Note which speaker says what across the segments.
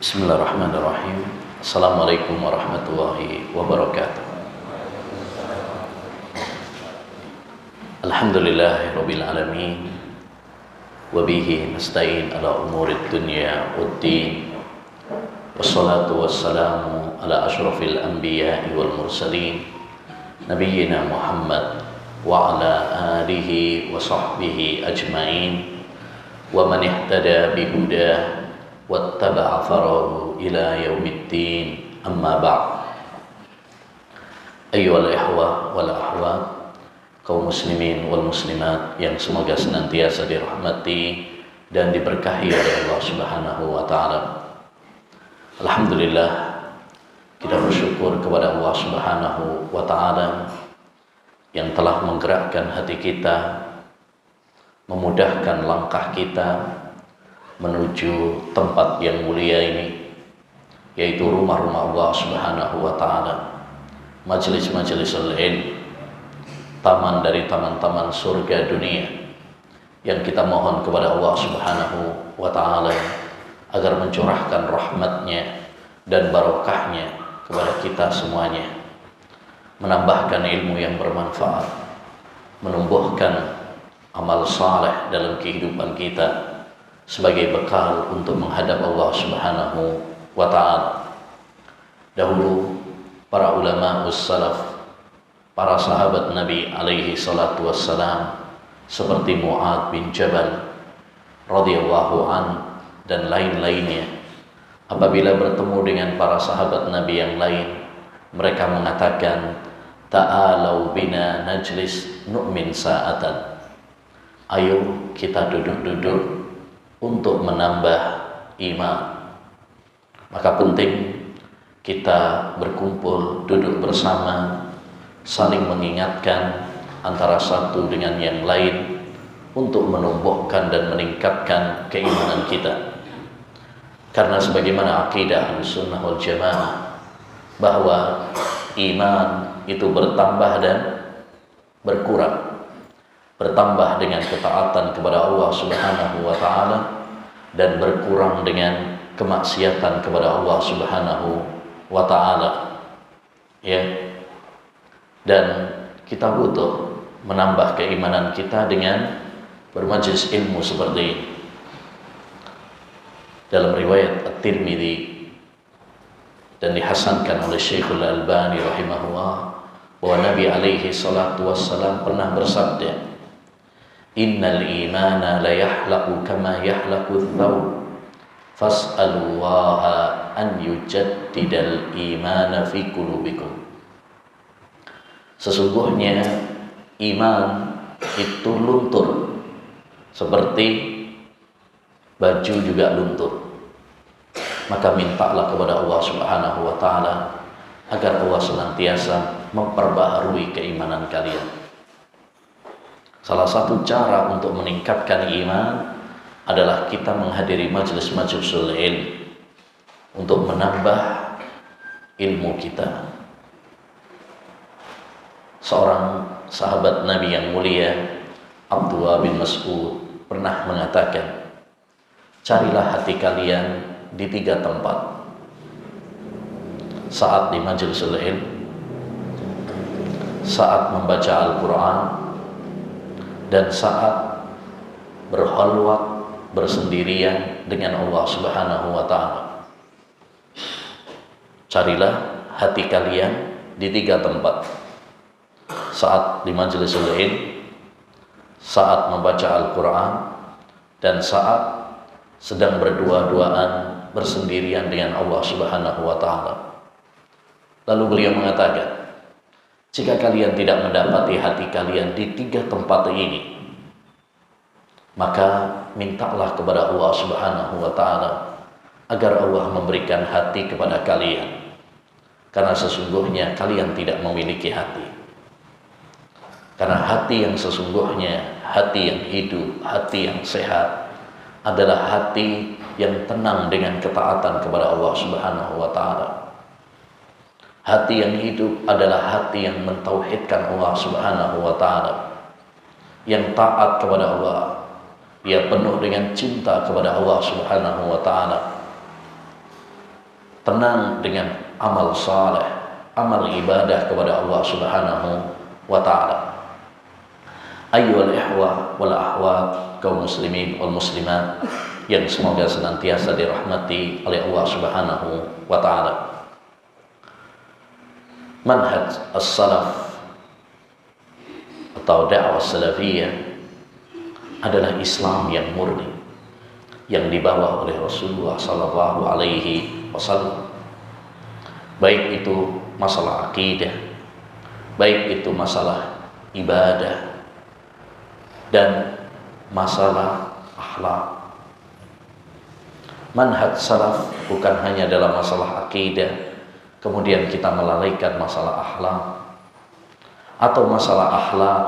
Speaker 1: Bismillahirrahmanirrahim. Assalamualaikum warahmatullahi wabarakatuh. Alhamdulillahirabbil alamin. Wa bihi nasta'in ala umurid dunya waddin. Wassalatu wassalamu ala asyrafil anbiya'i wal mursalin nabiyyina Muhammad wa ala alihi wa sahbihi ajmain wa man ihtada bihudah wattaba'a tharahu ila yaumiddin, amma ba'd. Ayyuhal ikhwah wal akhwat, kaum muslimin wal muslimat yang semoga senantiasa dirahmati dan diberkahi oleh Allah Subhanahu wa taala. Alhamdulillah, kita bersyukur kepada Allah Subhanahu wa taala yang telah menggerakkan hati kita, memudahkan langkah kita menuju tempat yang mulia ini, yaitu rumah-rumah Allah Subhanahu wa taala, majelis-majelis ilmu, taman dari taman-taman surga dunia, yang kita mohon kepada Allah Subhanahu wa taala agar mencurahkan rahmatnya dan barokahnya kepada kita semuanya, menambahkan ilmu yang bermanfaat, menumbuhkan amal saleh dalam kehidupan kita sebagai bekal untuk menghadap Allah Subhanahu wa ta'ala. Dahulu para ulama ussalaf, para sahabat Nabi alaihi salatu wassalam, seperti Mu'adz bin Jabal radhiyallahu an dan lain-lainnya, apabila bertemu dengan para sahabat Nabi yang lain, mereka mengatakan, ta'alau bina najlis nu'min sa'atan. Ayo kita duduk-duduk untuk menambah iman. Maka penting kita berkumpul, duduk bersama, saling mengingatkan antara satu dengan yang lain untuk menumbuhkan dan meningkatkan keimanan kita. Karena sebagaimana akidah Ahlussunnah wal Jamaah, bahwa iman itu bertambah dan berkurang. Bertambah dengan ketaatan kepada Allah Subhanahu wa ta'ala dan berkurang dengan kemaksiatan kepada Allah Subhanahu wa ta'ala, ya. Dan kita butuh menambah keimanan kita dengan bermajlis ilmu seperti ini. Dalam riwayat At-Tirmidzi dan dihasankan oleh Syekhul Albani rahimahullah, bahwa Nabi alaihi salatu wassalam pernah bersabda, innal imana la yahlaqu kama yahlaqu thawb fas'alullaha an yujaddidal imana fi qulubikum. Sesungguhnya iman itu luntur seperti baju juga luntur. Maka mintalah kepada Allah Subhanahu wa taala agar Allah senantiasa memperbaharui keimanan kalian. Salah satu cara untuk meningkatkan iman adalah kita menghadiri majelis-majelis ilmu untuk menambah ilmu kita. Seorang sahabat Nabi yang mulia, Abdullah bin Mas'ud, pernah mengatakan, carilah hati kalian di 3 tempat: saat di majelis ilmu, saat membaca Al-Quran, dan saat berkhalwat, bersendirian dengan Allah Subhanahu wa ta'ala. Carilah hati kalian di 3 tempat: saat di majelis ilmu, saat membaca Al-Quran, dan saat sedang berdua-duaan bersendirian dengan Allah Subhanahu wa ta'ala. Lalu beliau mengatakan, jika kalian tidak mendapati hati kalian di 3 tempat ini, maka mintalah kepada Allah Subhanahu wa ta'ala agar Allah memberikan hati kepada kalian. Karena sesungguhnya kalian tidak memiliki hati. Karena hati yang sesungguhnya, hati yang hidup, hati yang sehat, adalah hati yang tenang dengan ketaatan kepada Allah Subhanahu wa ta'ala. Hati yang hidup adalah hati yang mentauhidkan Allah Subhanahu wa ta'ala, yang taat kepada Allah, dia penuh dengan cinta kepada Allah Subhanahu wa ta'ala. tenang dengan amal saleh, amal ibadah kepada Allah Subhanahu wa taala. Ayyuhal ihwa wal ahwat, kaum muslimin wal muslimat yang semoga senantiasa dirahmati oleh Allah Subhanahu wa taala. Manhaj as-salaf atau dakwah salafiyah adalah Islam yang murni, yang dibawa oleh Rasulullah sallallahu alaihi wasallam. Baik itu masalah akidah, baik itu masalah ibadah, dan masalah akhlak. Manhaj salaf bukan hanya dalam masalah akidah, kemudian kita melalaikan masalah akhlak, atau masalah akhlak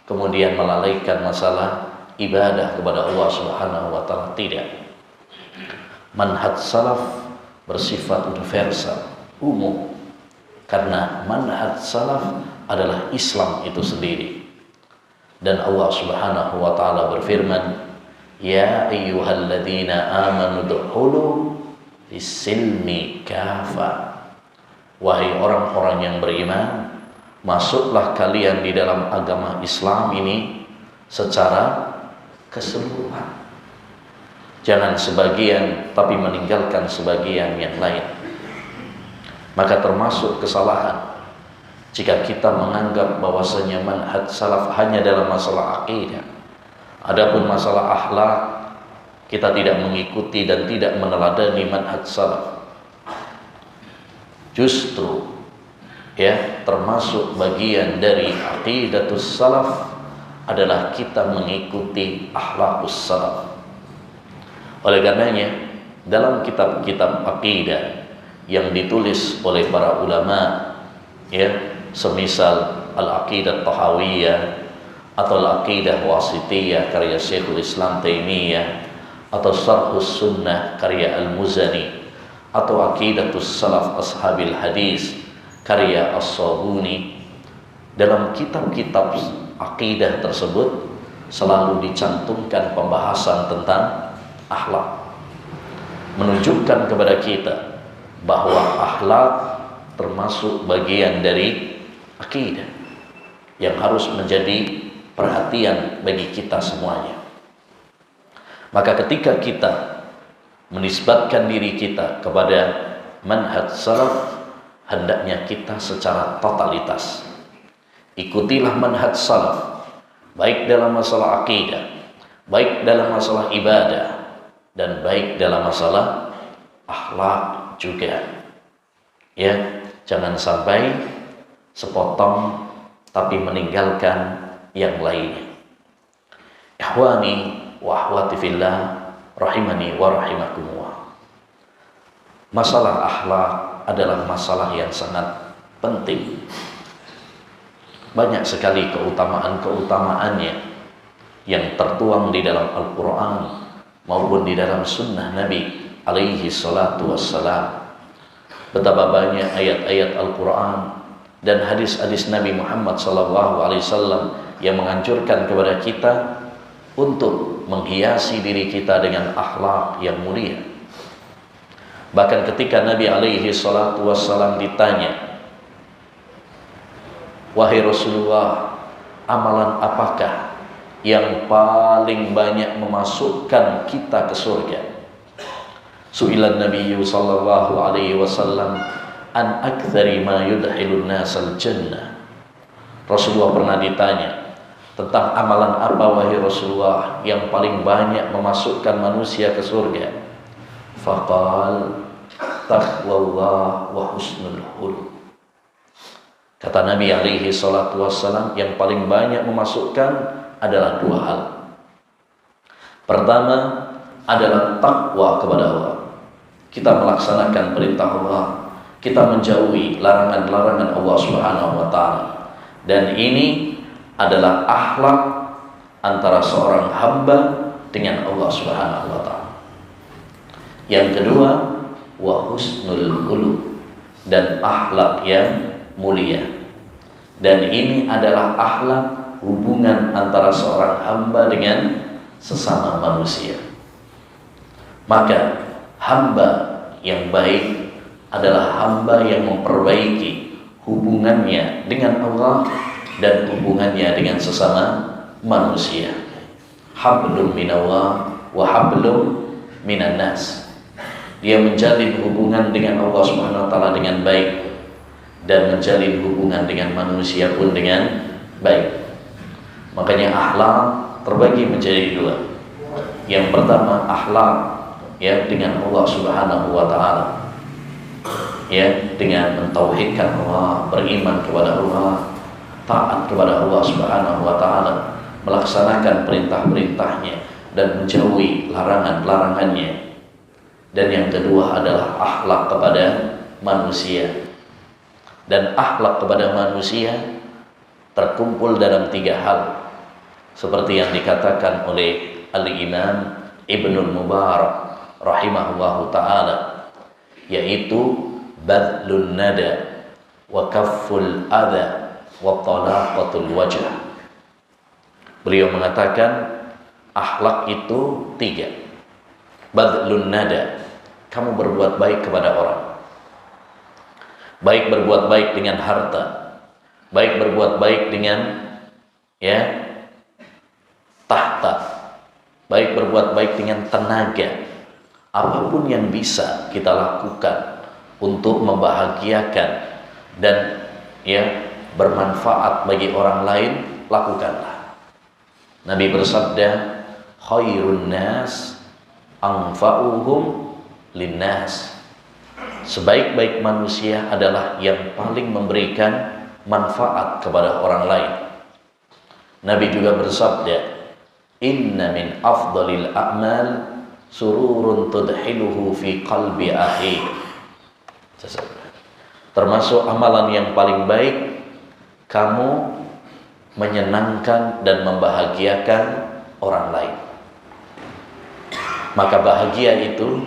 Speaker 1: kemudian melalaikan masalah ibadah kepada Allah Subhanahu wa taala. Tidak. Manhaj salaf bersifat universal, umum, karena manhaj salaf adalah Islam itu sendiri. Dan Allah Subhanahu wa taala berfirman, ya ayyuhalladzina amanu dukhulu fis-silmi kafa. Wahai orang-orang yang beriman, masuklah kalian di dalam agama Islam ini secara keseluruhan. Jangan sebagian tapi meninggalkan sebagian yang lain. Maka termasuk kesalahan jika kita menganggap bahwasanya manhaj salaf hanya dalam masalah akidah. Adapun masalah akhlak kita tidak mengikuti dan tidak meneladani manhaj salaf. Justru termasuk bagian dari aqidatus salaf adalah kita mengikuti akhlaqus salaf. Oleh karenanya dalam kitab-kitab aqidah yang ditulis oleh para ulama, semisal Al-Aqidah Tahawiyah atau Al-Aqidah Wasitiyah karya Syekhul Islam Taimiyah, atau Syarhus Sunnah karya Al-Muzani, atau Aqidatus Salaf Ashabil Hadis karya As-Sabuni, dalam kitab-kitab akidah tersebut selalu dicantumkan pembahasan tentang akhlak, menunjukkan kepada kita bahwa akhlak termasuk bagian dari akidah yang harus menjadi perhatian bagi kita semuanya. Maka ketika kita menisbatkan diri kita kepada manhaj salaf, hendaknya kita secara totalitas ikutilah manhaj salaf, baik dalam masalah akidah, baik dalam masalah ibadah, dan baik dalam masalah akhlak juga. Jangan sampai sepotong tapi meninggalkan yang lainnya. Ikhwani wa akhwati fillah, rahimani wa rahimakumullah. Masalah akhlak adalah masalah yang sangat penting. Banyak sekali keutamaan-keutamaannya yang tertuang di dalam Al-Quran maupun di dalam sunnah Nabi alaihi salatu wassalam. Betapa banyak ayat-ayat Al-Quran dan hadis-hadis Nabi Muhammad SAW yang menganjurkan kepada kita untuk menghiasi diri kita dengan akhlak yang mulia. Bahkan ketika Nabi alaihi salatu wassalam ditanya, wahai Rasulullah, amalan apakah yang paling banyak memasukkan kita ke surga? Su'ilan Nabi sallallahu alaihi wasallam an aktsari ma yudkhilun nasal jannah. Rasulullah pernah ditanya tentang amalan apa wahai Rasulullah yang paling banyak memasukkan manusia ke surga. Faqal taqwallah wa husnul khuluq. Kata Nabi alaihi salatu wassalam, yang paling banyak memasukkan adalah dua hal. Pertama adalah takwa kepada Allah. Kita melaksanakan perintah Allah, kita menjauhi larangan-larangan Allah Subhanahu wa taala. Dan ini adalah akhlak antara seorang hamba dengan Allah Subhanahu wa taala. Yang kedua, wa husnul khuluq, dan akhlak yang mulia. Dan ini adalah akhlak hubungan antara seorang hamba dengan sesama manusia. Maka hamba yang baik adalah hamba yang memperbaiki hubungannya dengan Allah dan hubungannya dengan sesama manusia. Hablum minallah wa hablum minan nas. Dia menjalin hubungan dengan Allah Subhanahu wa taala dengan baik dan menjalin hubungan dengan manusia pun dengan baik. Makanya akhlak terbagi menjadi dua. Yang pertama akhlak ya dengan Allah Subhanahu wa taala. Ya, dengan mentauhidkan Allah, beriman kepada Allah, taat kepada Allah Subhanahu wa taala, melaksanakan perintah-perintahnya dan menjauhi larangan-larangannya. Dan yang kedua adalah akhlak kepada manusia. Dan akhlak kepada manusia terkumpul dalam 3 hal, seperti yang dikatakan oleh Al-Imam Ibnul Mubarak rahimahullahu ta'ala, yaitu badlun nada wa kafful adha wa talaqatul wajh. Beliau mengatakan akhlak itu 3. Badlun nada, kamu berbuat baik kepada orang, baik berbuat baik dengan harta, baik berbuat baik dengan ya tahta, baik berbuat baik dengan tenaga. Apapun yang bisa kita lakukan untuk membahagiakan dan ya bermanfaat bagi orang lain, lakukanlah. Nabi bersabda, khairun nas anfa'uhum linnas. Sebaik-baik manusia adalah yang paling memberikan manfaat kepada orang lain. Nabi juga bersabda, inna min afdalil a'mal sururun tudhiluhu fi qalbi akhi. Termasuk amalan yang paling baik, kamu menyenangkan dan membahagiakan orang lain. Maka bahagia itu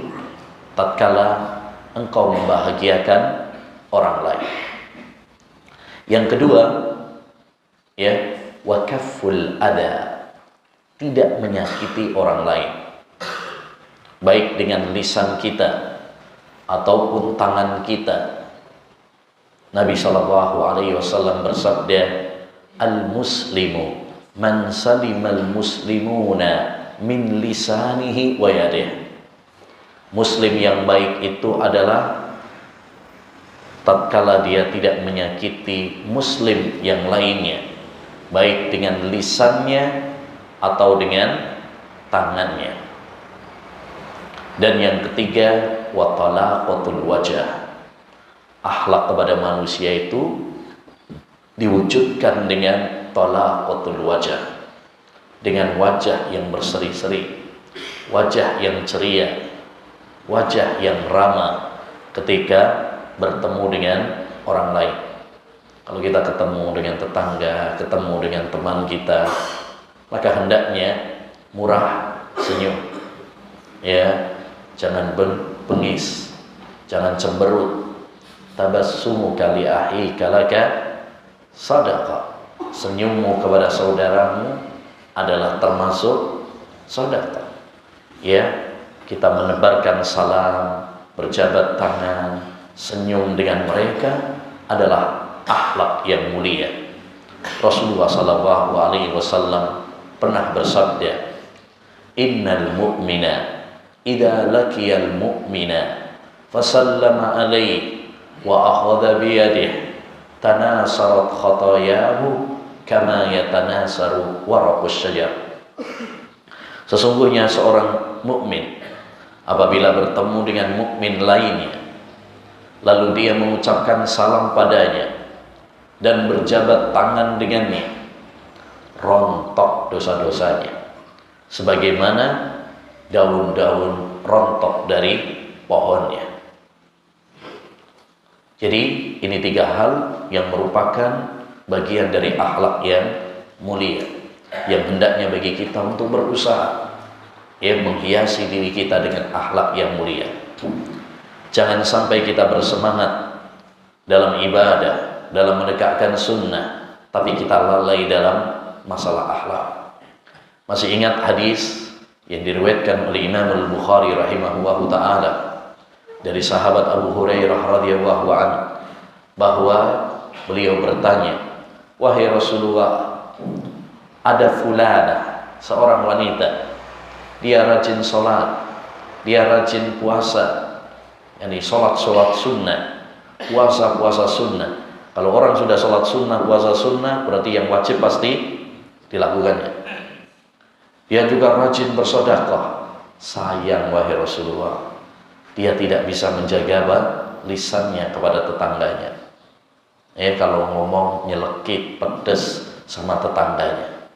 Speaker 1: tatkala engkau membahagiakan orang lain. Yang kedua, ya, wa kafful adha, tidak menyakiti orang lain, baik dengan lisan kita ataupun tangan kita. Nabi SAW bersabda, al-muslimu man salimal muslimuna min lisanihi wa yadihi. Muslim yang baik itu adalah tatkala dia tidak menyakiti muslim yang lainnya, baik dengan lisannya atau dengan tangannya. Dan yang ketiga, wa talaqatul wajah. Akhlak kepada manusia itu diwujudkan dengan talaqatul wajah, dengan wajah yang berseri-seri, wajah yang ceria, wajah yang ramah ketika bertemu dengan orang lain. Kalau kita ketemu dengan tetangga, ketemu dengan teman kita, maka hendaknya murah senyum, ya, jangan bengis, jangan cemberut. Tabassumu kali ahi kalaka sadaqah. Senyummu kepada saudaramu adalah termasuk sedekah. Ya, kita menebarkan salam, berjabat tangan, senyum dengan mereka adalah akhlak yang mulia. Rasulullah SAW pernah bersabda, innal mu'mina idza laqiyal mu'mina fasallama alaihi wa akhadha bi yadihi tanasarat khatayahu kama yatanasaru waraqus syajar. Sesungguhnya seorang mukmin apabila bertemu dengan mukmin lainnya, lalu dia mengucapkan salam padanya dan berjabat tangan dengannya, rontok dosa-dosanya sebagaimana daun-daun rontok dari pohonnya. Jadi ini 3 hal yang merupakan bagian dari akhlak yang mulia, yang hendaknya bagi kita untuk berusaha ya menghiasi diri kita dengan akhlak yang mulia. Jangan sampai kita bersemangat dalam ibadah, dalam menegakkan sunnah, tapi kita lalai dalam masalah akhlak. Masih ingat hadis yang diriwayatkan oleh Imam Al-Bukhari rahimahullahu ta'ala, dari sahabat Abu Hurairah radhiyallahu anhu bahwa beliau bertanya, "Wahai Rasulullah, ada fulana, seorang wanita, dia rajin sholat, dia rajin puasa, yakni sholat sunnah, puasa sunnah." Kalau orang sudah sholat sunnah, puasa sunnah, berarti yang wajib pasti dilakukannya. Dia juga rajin bersedekah. Sayang wahai Rasulullah, dia tidak bisa menjaga lisannya kepada tetangganya. Kalau ngomong nyelekit, pedes sama tetangganya.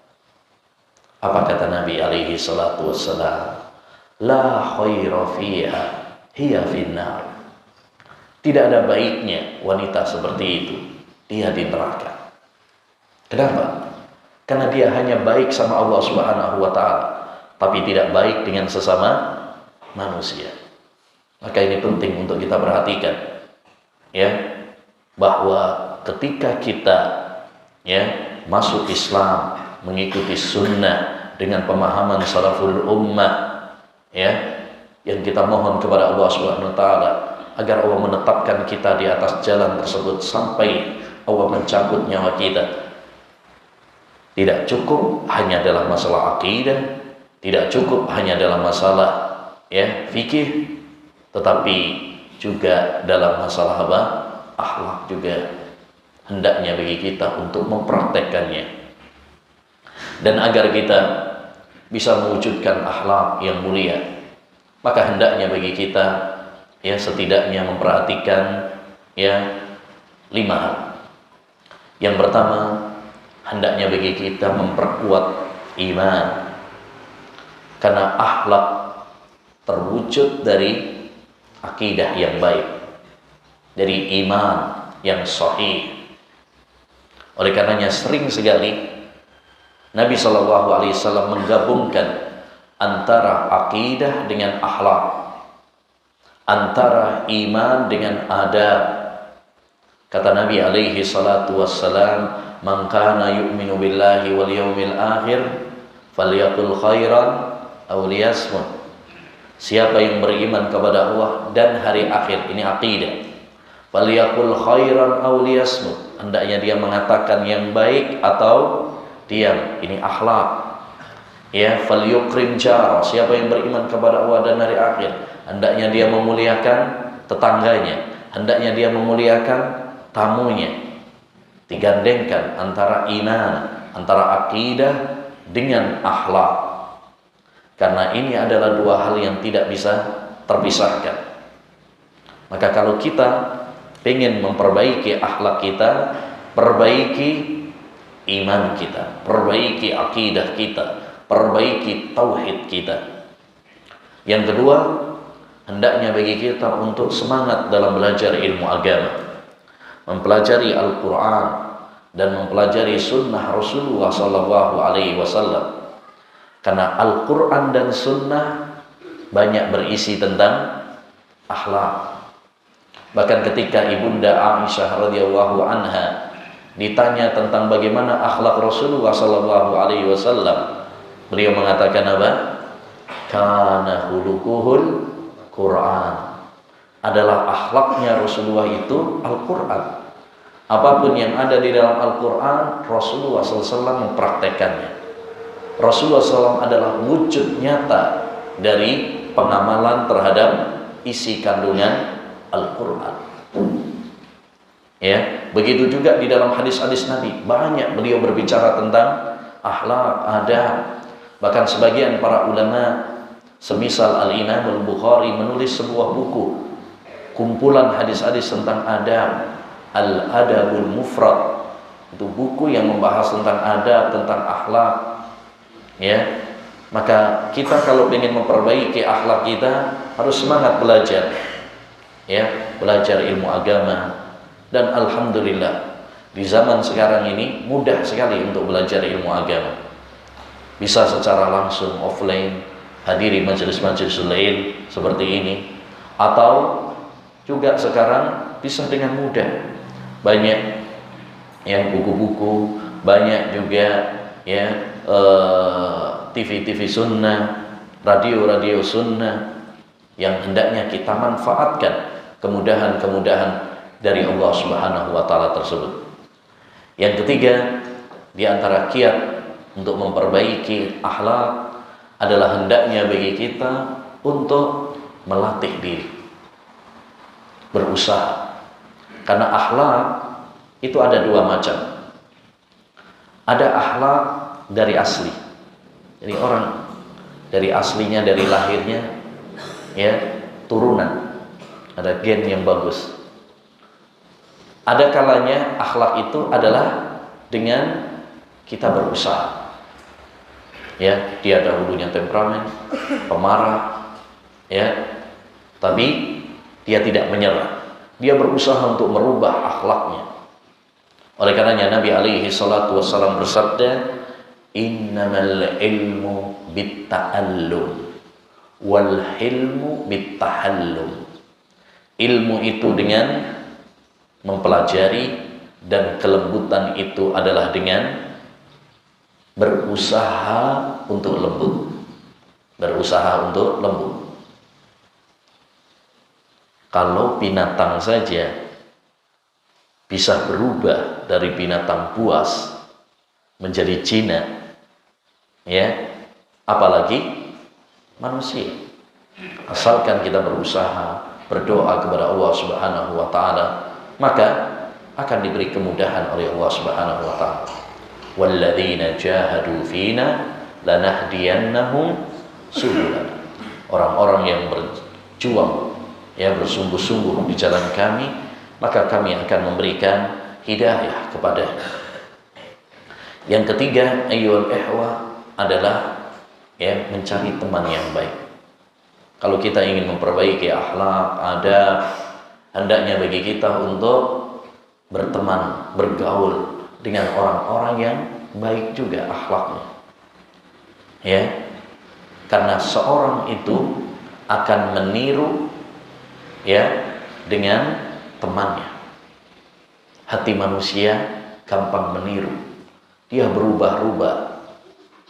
Speaker 1: Apa kata Nabi alaihi salatu wassalam? La khaira fiha, hiya finnar. Tidak ada baiknya wanita seperti itu, dia di neraka. Kenapa? Karena dia hanya baik sama Allah Subhanahu wa ta'ala, tapi tidak baik dengan sesama manusia. Maka ini penting untuk kita perhatikan, bahwa ketika kita masuk Islam, mengikuti sunnah dengan pemahaman salaful ummah, yang kita mohon kepada Allah Subhanahu wa ta'ala agar Allah menetapkan kita di atas jalan tersebut sampai Allah mencabut nyawa kita. Tidak cukup hanya dalam masalah akidah, tidak cukup hanya dalam masalah fikih, tetapi juga dalam masalah akhlak juga hendaknya bagi kita untuk mempraktekkannya. Dan agar kita bisa mewujudkan akhlak yang mulia, maka hendaknya bagi kita setidaknya memperhatikan 5 hal. Yang pertama, hendaknya bagi kita memperkuat iman, karena akhlak terwujud dari akidah yang baik, dari iman yang sahih. Oleh karenanya sering sekali Nabi SAW menggabungkan antara akidah dengan akhlak, antara iman dengan adab. Kata Nabi alaihi salatu wassalam, "Man kana yu'minu billahi wal yawmil akhir falyaqul khairan aw liyasmut." Siapa yang beriman kepada Allah dan hari akhir, ini akidah, falyaqul khairan aw liyasmut, hendaknya dia mengatakan yang baik atau diam, ini akhlak. Falyukrim jara, siapa yang beriman kepada Allah dan hari akhir, hendaknya dia memuliakan tetangganya, hendaknya dia memuliakan tamunya. Digandengkan antara iman, antara akidah dengan akhlak, karena ini adalah 2 hal yang tidak bisa terpisahkan. Maka kalau kita ingin memperbaiki akhlak kita, perbaiki iman kita, perbaiki akidah kita, perbaiki tauhid kita. Yang kedua, hendaknya bagi kita untuk semangat dalam belajar ilmu agama, mempelajari Al-Quran dan mempelajari sunnah Rasulullah SAW. Karena Al-Quran dan sunnah banyak berisi tentang akhlak. Bahkan ketika Ibunda Aisyah radhiyallahu anha ditanya tentang bagaimana akhlak Rasulullah SAW, beliau mengatakan apa? Kana khuluquhul Quran. Adalah akhlaknya Rasulullah itu Al-Quran. Apapun yang ada di dalam Al-Quran, Rasulullah SAW mempraktekannya. Rasulullah SAW adalah wujud nyata dari pengamalan terhadap isi kandungan Al-Quran. Begitu juga di dalam hadis-hadis Nabi, banyak beliau berbicara tentang akhlak, adab. Bahkan sebagian para ulama, semisal Al-Imam Al-Bukhari, menulis sebuah buku, kumpulan hadis-hadis tentang adab, Al-Adabul Mufrad. Itu buku yang membahas tentang adab, tentang akhlak. Maka kita kalau ingin memperbaiki akhlak kita, harus semangat belajar, belajar ilmu agama. Dan alhamdulillah di zaman sekarang ini mudah sekali untuk belajar ilmu agama. Bisa secara langsung offline, hadiri majelis-majelis lain seperti ini, atau juga sekarang bisa dengan mudah. Banyak buku-buku, banyak juga TV-TV sunnah, radio-radio sunnah yang hendaknya kita manfaatkan kemudahan-kemudahan dari Allah Subhanahu wa taala tersebut. Yang ketiga, di antara kiat untuk memperbaiki akhlak adalah hendaknya bagi kita untuk melatih diri, berusaha. Karena akhlak itu ada dua macam. Ada akhlak dari asli. Jadi orang dari aslinya, dari lahirnya, ya, turunan, ada gen yang bagus. Ada kalanya akhlak itu adalah dengan kita berusaha. Ya, dia dahulunya temperamen, pemarah, ya, tapi dia tidak menyerah. Dia berusaha untuk merubah akhlaknya. Oleh karenanya Nabi alaihi salatu wassalam bersabda, "Innamal ilmu bitta'allum wal hilmu bittahallum." Ilmu itu dengan mempelajari, dan kelembutan itu adalah dengan berusaha untuk lembut. Berusaha untuk lembut. Kalau binatang saja bisa berubah dari binatang buas menjadi jinak, ya, apalagi manusia. Asalkan kita berusaha, berdoa kepada Allah Subhanahu wa taala, maka akan diberi kemudahan oleh Allah Subhanahu wa taala. Walladzina jahadu fina lanahdiyannahum subulana. Orang-orang yang berjuang, ya, bersungguh-sungguh di jalan kami, maka kami akan memberikan hidayah kepadanya. Yang ketiga, ayyuhal ihwa, adalah, ya, mencari teman yang baik. Kalau kita ingin memperbaiki akhlak, adab, hendaknya bagi kita untuk berteman, bergaul dengan orang-orang yang baik juga akhlaknya. Ya, karena seorang itu akan meniru, ya, dengan temannya. Hati manusia gampang meniru. Dia berubah-ubah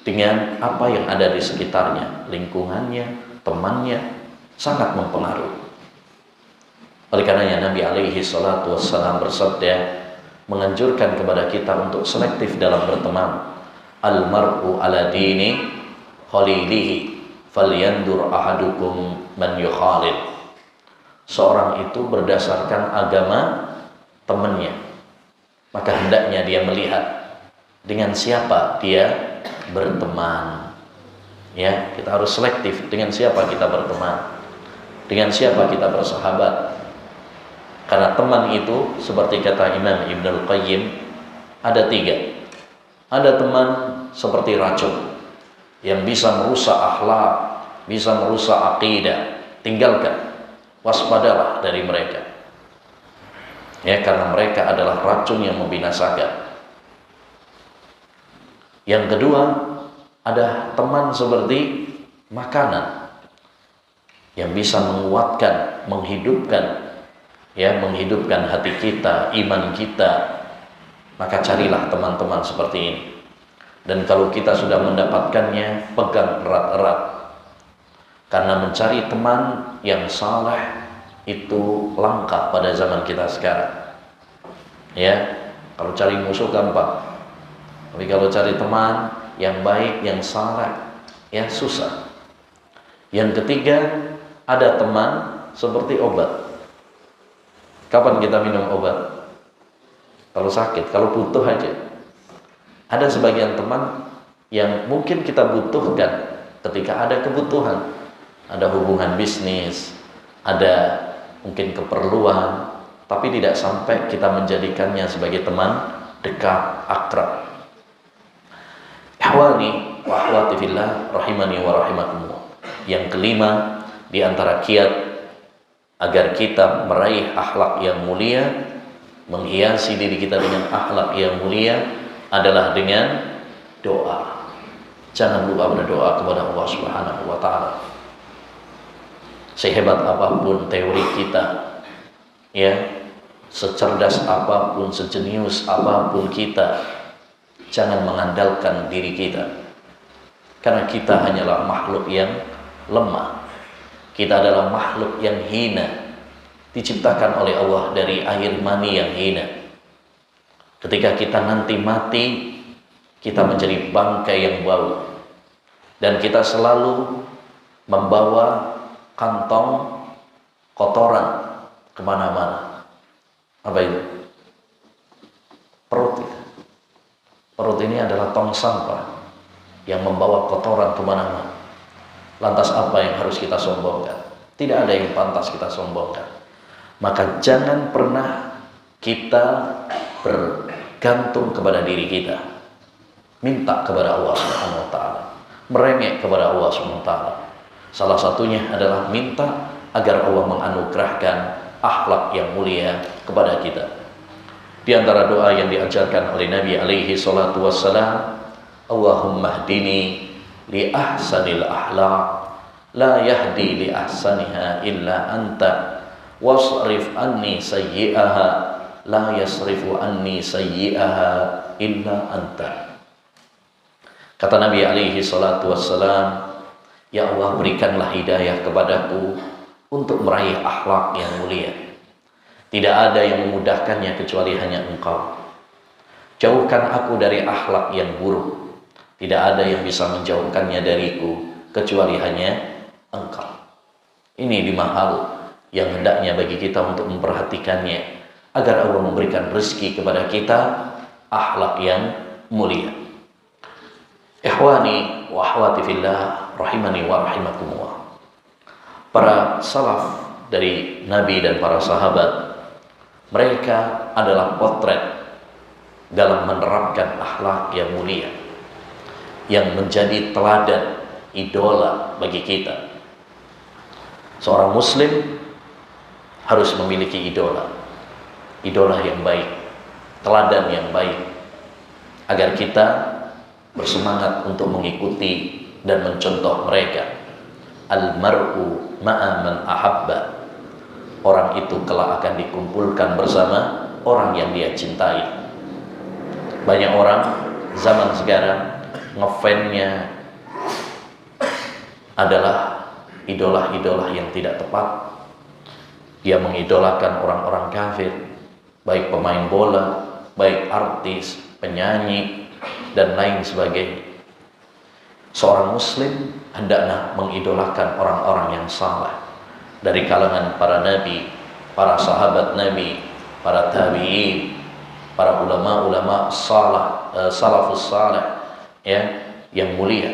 Speaker 1: dengan apa yang ada di sekitarnya, lingkungannya, temannya, sangat mempengaruhi. Oleh karenanya Nabi alaihi salatu wassalam bersabda, menganjurkan kepada kita untuk selektif dalam berteman. Al-mar'u ala dini khalilihi falyandur ahadukum man yukhalil. Seorang itu berdasarkan agama temannya, maka hendaknya dia melihat dengan siapa dia berteman. Ya, kita harus selektif dengan siapa kita berteman, dengan siapa kita bersahabat. Karena teman itu, seperti kata Imam Ibnul Qayyim, ada tiga. Ada teman seperti racun yang bisa merusak akhlak, bisa merusak akidah. Tinggalkan, waspadalah dari mereka. Ya, karena mereka adalah racun yang membinasakan. Yang kedua, ada teman seperti makanan yang bisa menguatkan, menghidupkan, ya, menghidupkan hati kita, iman kita. Maka carilah teman-teman seperti ini. Dan kalau kita sudah mendapatkannya, pegang erat-erat. Karena mencari teman yang saleh itu langka pada zaman kita sekarang. Ya, kalau cari musuh gampang. Tapi kalau cari teman yang baik, yang saleh, ya, susah. Yang ketiga, ada teman seperti obat. Kapan kita minum obat? Kalau sakit, kalau butuh aja. Ada sebagian teman yang mungkin kita butuhkan ketika ada kebutuhan, ada hubungan bisnis, ada mungkin keperluan, tapi tidak sampai kita menjadikannya sebagai teman dekat, akrab. Ihwani wa akhwati fillah rahimani wa rahimakumullah. Yang kelima, di antara kiat agar kita meraih akhlak yang mulia, menghiasi diri kita dengan akhlak yang mulia, adalah dengan doa. Jangan lupa berdoa kepada Allah Subhanahu wa taala. Sehebat apapun teori kita, ya, secerdas apapun, sejenius apapun kita, jangan mengandalkan diri kita. Karena kita hanyalah makhluk yang lemah. Kita adalah makhluk yang hina, diciptakan oleh Allah dari air mani yang hina. Ketika kita nanti mati, kita menjadi bangkai yang bau. Dan kita selalu membawa kantong kotoran kemana-mana. Apa itu? Perut. Perut ini adalah tong sampah yang membawa kotoran kemana-mana. Lantas apa yang harus kita sombongkan? Tidak ada yang pantas kita sombongkan. Maka jangan pernah kita bergantung kepada diri kita. Minta kepada Allah Subhanahu wa taala, merengek kepada Allah Subhanahu wa taala. Salah satunya adalah minta agar Allah menganugerahkan akhlak yang mulia kepada kita. Di antara doa yang diajarkan oleh Nabi alaihi salatu wassalam, Allahumma hdini li ahsanil akhlaq la yahdi li ahsaniha illa anta wasrif anni sayyi'aha la yasrifu anni sayyi'aha illa anta. Kata Nabi alaihi salatu wassalam, ya Allah, berikanlah hidayah kepadaku untuk meraih akhlak yang mulia. Tidak ada yang memudahkannya kecuali hanya Engkau. Jauhkan aku dari akhlak yang buruk. Tidak ada yang bisa menjauhkannya dariku kecuali hanya Engkau. Ini 5 hal yang hendaknya bagi kita untuk memperhatikannya agar Allah memberikan rezeki kepada kita akhlak yang mulia. Ikhwani wa akhwati fillah rahimani wa rahimakumullah. Para salaf dari Nabi dan para sahabat, mereka adalah potret dalam menerapkan akhlak yang mulia, yang menjadi teladan, idola bagi kita. Seorang muslim harus memiliki idola yang baik, teladan yang baik, agar kita bersemangat untuk mengikuti dan mencontoh mereka. Al-mar'u ma'a man ahabba. Orang itu kelak akan dikumpulkan bersama orang yang dia cintai. Banyak orang zaman sekarang ngefannya adalah idola-idola yang tidak tepat. Dia mengidolakan orang-orang kafir, baik pemain bola, baik artis, penyanyi, dan lain sebagainya. Seorang muslim hendaklah mengidolakan orang-orang yang saleh dari kalangan para nabi, para sahabat nabi, para tabi'in, para ulama-ulama salafus saleh, ya, yang mulia.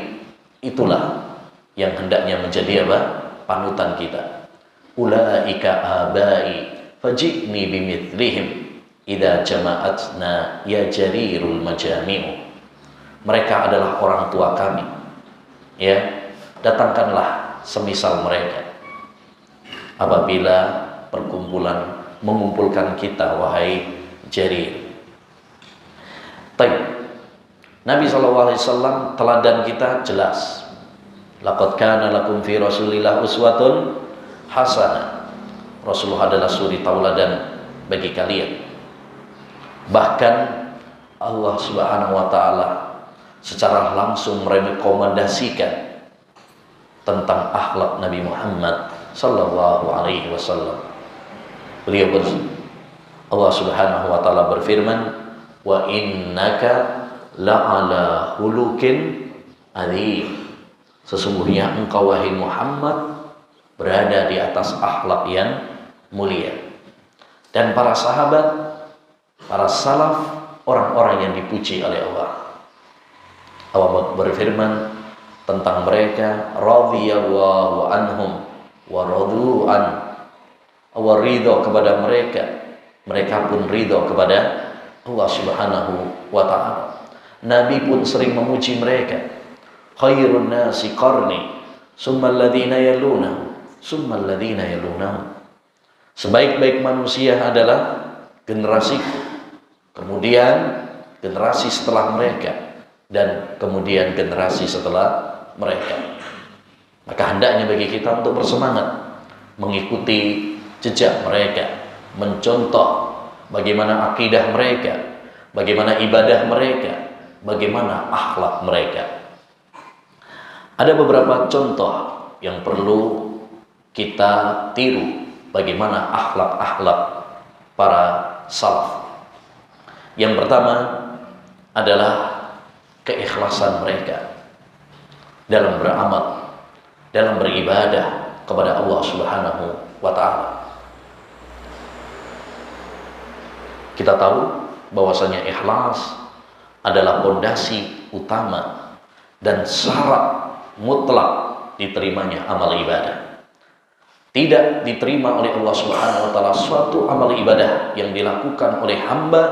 Speaker 1: Itulah yang hendaknya menjadi apa? Panutan kita. Ulaika abai faji'ni bimithlihim idza jama'atna ya jarirul majami'u. Mereka adalah orang tua kami, ya, datangkanlah semisal mereka apabila perkumpulan mengumpulkan kita, wahai Jarir. Baik, Nabi SAW teladan kita jelas. Laqad kana lakum fi Rasulillah uswatun hasanah. Rasulullah adalah suri tauladan bagi kalian. Bahkan Allah Subhanahu wa taala secara langsung merekomendasikan tentang akhlak Nabi Muhammad sallallahu alaihi wasallam. Beliau Allah Subhanahu wa taala berfirman, "Wa innaka la'ala hulukin adzim." Sesungguhnya engkau wahai Muhammad berada di atas akhlak yang mulia. Dan para sahabat, para salaf, orang-orang yang dipuji oleh Allah. Allah berfirman tentang mereka, radhiyallahu anhum wa radu an. Allah ridho kepada mereka, mereka pun ridho kepada Allah Subhanahu wa ta'ala. Nabi pun sering memuji mereka. Khairun nasi qarni summa alladhina yalunahum summa alladhina yalunahum. Sebaik-baik manusia adalah generasiku, kemudian generasi setelah mereka, dan kemudian generasi setelah mereka. Maka hendaknya bagi kita untuk bersemangat mengikuti jejak mereka, mencontoh bagaimana akidah mereka, bagaimana ibadah mereka, bagaimana akhlak mereka. Ada beberapa contoh yang perlu kita tiru bagaimana akhlak-akhlak para salaf. Yang pertama adalah keikhlasan mereka dalam beramal, dalam beribadah kepada Allah Subhanahu wa ta'ala. Kita tahu bahwasanya ikhlas adalah pondasi utama dan syarat mutlak diterimanya amal ibadah. Tidak diterima oleh Allah Subhanahu wa ta'ala suatu amal ibadah yang dilakukan oleh hamba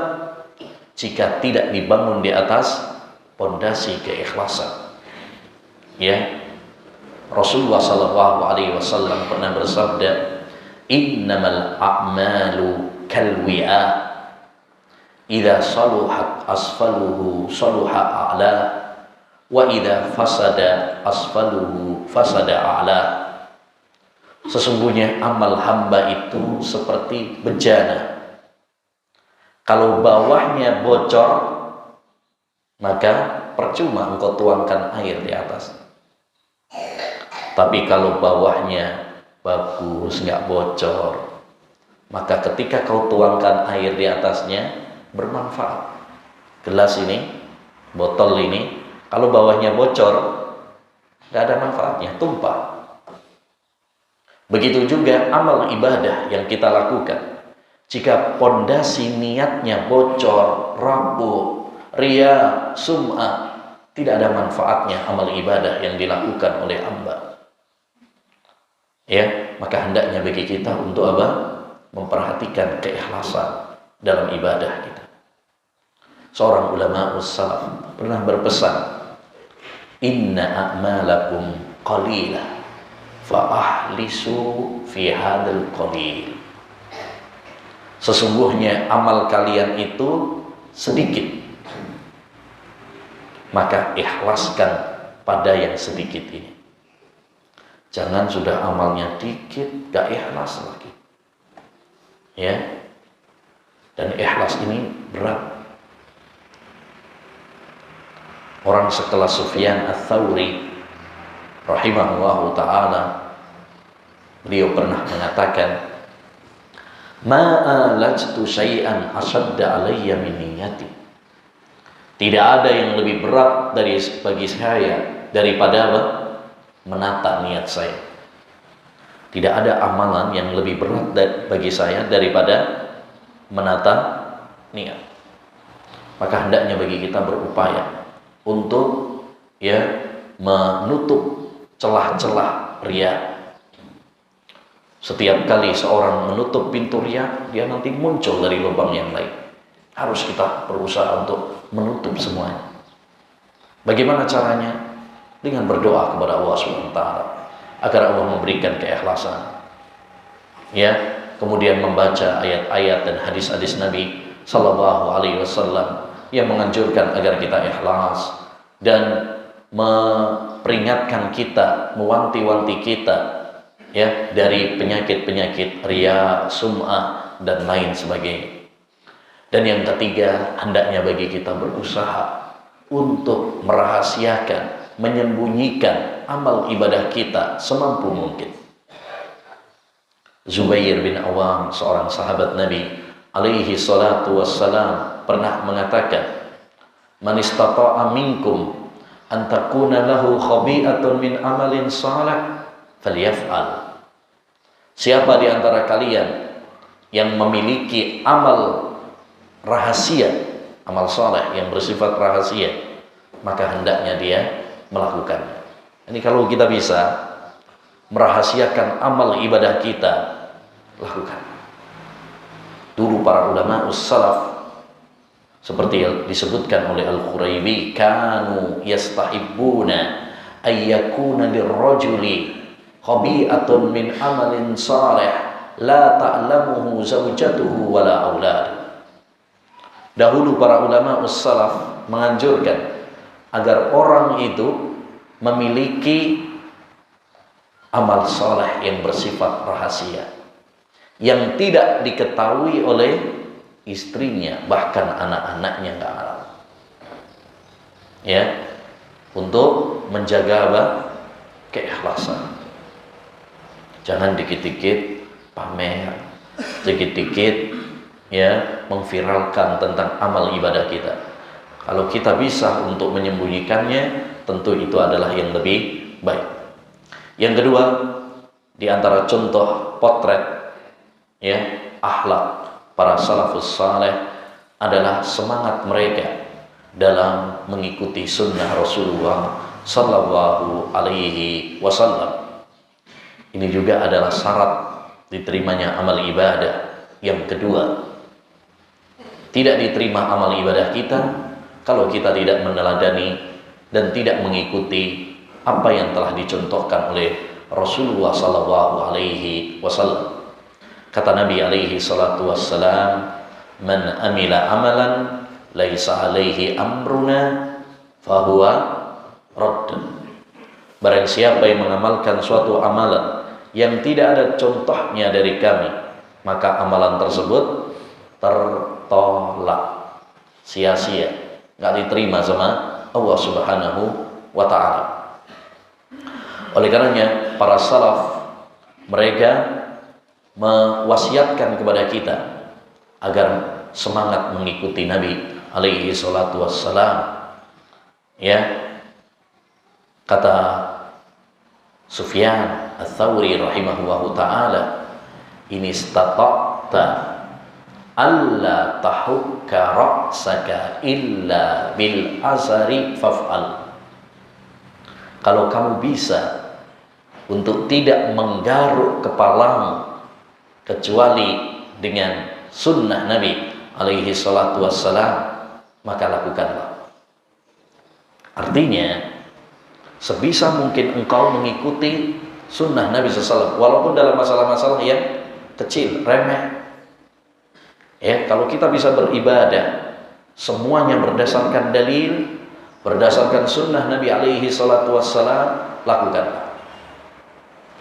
Speaker 1: jika tidak dibangun di atas pondasi keikhlasan. Ya, Rasulullah sallallahu alaihi wasallam pernah bersabda, "Innamal a'malu kalwi'a, idza saluhat asfaluhu saluha a'la, wa idza fasada asfaluhu fasada a'la." Sesungguhnya amal hamba itu seperti bejana. Kalau bawahnya bocor, maka percuma engkau tuangkan air di atas. Tapi kalau bawahnya bagus, nggak bocor, maka ketika kau tuangkan air di atasnya bermanfaat. Gelas ini, botol ini, kalau bawahnya bocor, nggak ada manfaatnya, tumpah. Begitu juga amal ibadah yang kita lakukan. Jika pondasi niatnya bocor, rapuh, riya, sum'ah, tidak ada manfaatnya amal ibadah yang dilakukan oleh hamba. Ya, maka hendaknya bagi kita untuk apa? Memperhatikan keikhlasan dalam ibadah kita. Seorang ulama salaf pernah berpesan, "Inna a'malakum qalilah fa ahlisu fi hadzal qalil." Sesungguhnya amal kalian itu sedikit, maka ikhlaskan pada yang sedikit ini. Jangan sudah amalnya dikit, gak ikhlas lagi. Ya, dan ikhlas ini berat. Orang sekelas Sufyan Ats-Tsauri rahimahullahu ta'ala, beliau pernah mengatakan, "Ma'alajtu syai'an asadda alayya min niyati." Tidak ada yang lebih berat bagi saya daripada apa? Menata niat saya. Tidak ada amalan yang lebih berat bagi saya daripada menata niat. Maka hendaknya bagi kita berupaya untuk menutup celah-celah riya. Setiap kali seorang menutup pintu riya, dia nanti muncul dari lubang yang lain. Harus kita berusaha untuk menutup semuanya. Bagaimana caranya? Dengan berdoa kepada Allah SWT agar Allah memberikan keikhlasan. Ya, kemudian membaca ayat-ayat dan hadis-hadis Nabi Sallallahu Alaihi Wasallam yang menganjurkan agar kita ikhlas dan memperingatkan kita, mewanti-wanti kita ya dari penyakit-penyakit riya, sum'ah dan lain sebagainya. Dan yang ketiga, hendaknya bagi kita berusaha untuk merahasiakan, menyembunyikan amal ibadah kita semampu mungkin. Zubair bin Awam, seorang sahabat Nabi alaihi salatu wassalam, pernah mengatakan, "Man istata'a minkum an takuna lahu khabi'atun min amalin salih falyaf'al." Siapa di antara kalian yang memiliki amal rahasia, amal saleh yang bersifat rahasia, maka hendaknya dia melakukannya. Ini kalau kita bisa merahasiakan amal ibadah kita, lakukan. Dulu para ulama salaf seperti yang disebutkan oleh Al-Quraibi, kanu yastahibbuna ayyakuna lirrajuli khabi'atun min amalin salih la ta'lamuhu zawjatuhu wala aulad. Dahulu para ulama salaf menganjurkan agar orang itu memiliki amal saleh yang bersifat rahasia, yang tidak diketahui oleh istrinya, bahkan anak-anaknya nggak tahu. Ya, untuk menjaga keikhlasan. Jangan dikit-dikit pamer, dikit-dikit ya mengviralkan tentang amal ibadah kita. Kalau kita bisa untuk menyembunyikannya, tentu itu adalah yang lebih baik. Yang kedua, di antara contoh potret ya akhlak para salafus saleh adalah semangat mereka dalam mengikuti sunnah Rasulullah sallallahu alaihi wasallam. Ini juga adalah syarat diterimanya amal ibadah. Yang kedua, tidak diterima amal ibadah kita kalau kita tidak meneladani dan tidak mengikuti apa yang telah dicontohkan oleh Rasulullah sallallahu alaihi wasallam. Kata Nabi alaihi salatu wassalam, "Man amila amalan laisa alaihi amruna fahuwa radd." Barang siapa yang mengamalkan suatu amalan yang tidak ada contohnya dari kami, maka amalan tersebut tertolak, sia-sia, nggak diterima sama Allah Subhanahu wa ta'ala. Oleh karenanya para salaf mereka mewasiatkan kepada kita agar semangat mengikuti Nabi alaihi salatu wassalam. Ya, kata Sufyan Ats-Tsauri rahimahullahu ta'ala, "Ini istata'ta alla tahukka ra'saka illa bil azari faf'al." Kalau kamu bisa untuk tidak menggaruk kepalamu kecuali dengan sunnah Nabi alaihi salatu wassalam, maka lakukanlah. Artinya, sebisa mungkin engkau mengikuti sunnah Nabi SAW, walaupun dalam masalah-masalah yang kecil, remeh. Ya, kalau kita bisa beribadah semuanya berdasarkan dalil, berdasarkan sunnah Nabi alaihi salatu wassalam, lakukanlah.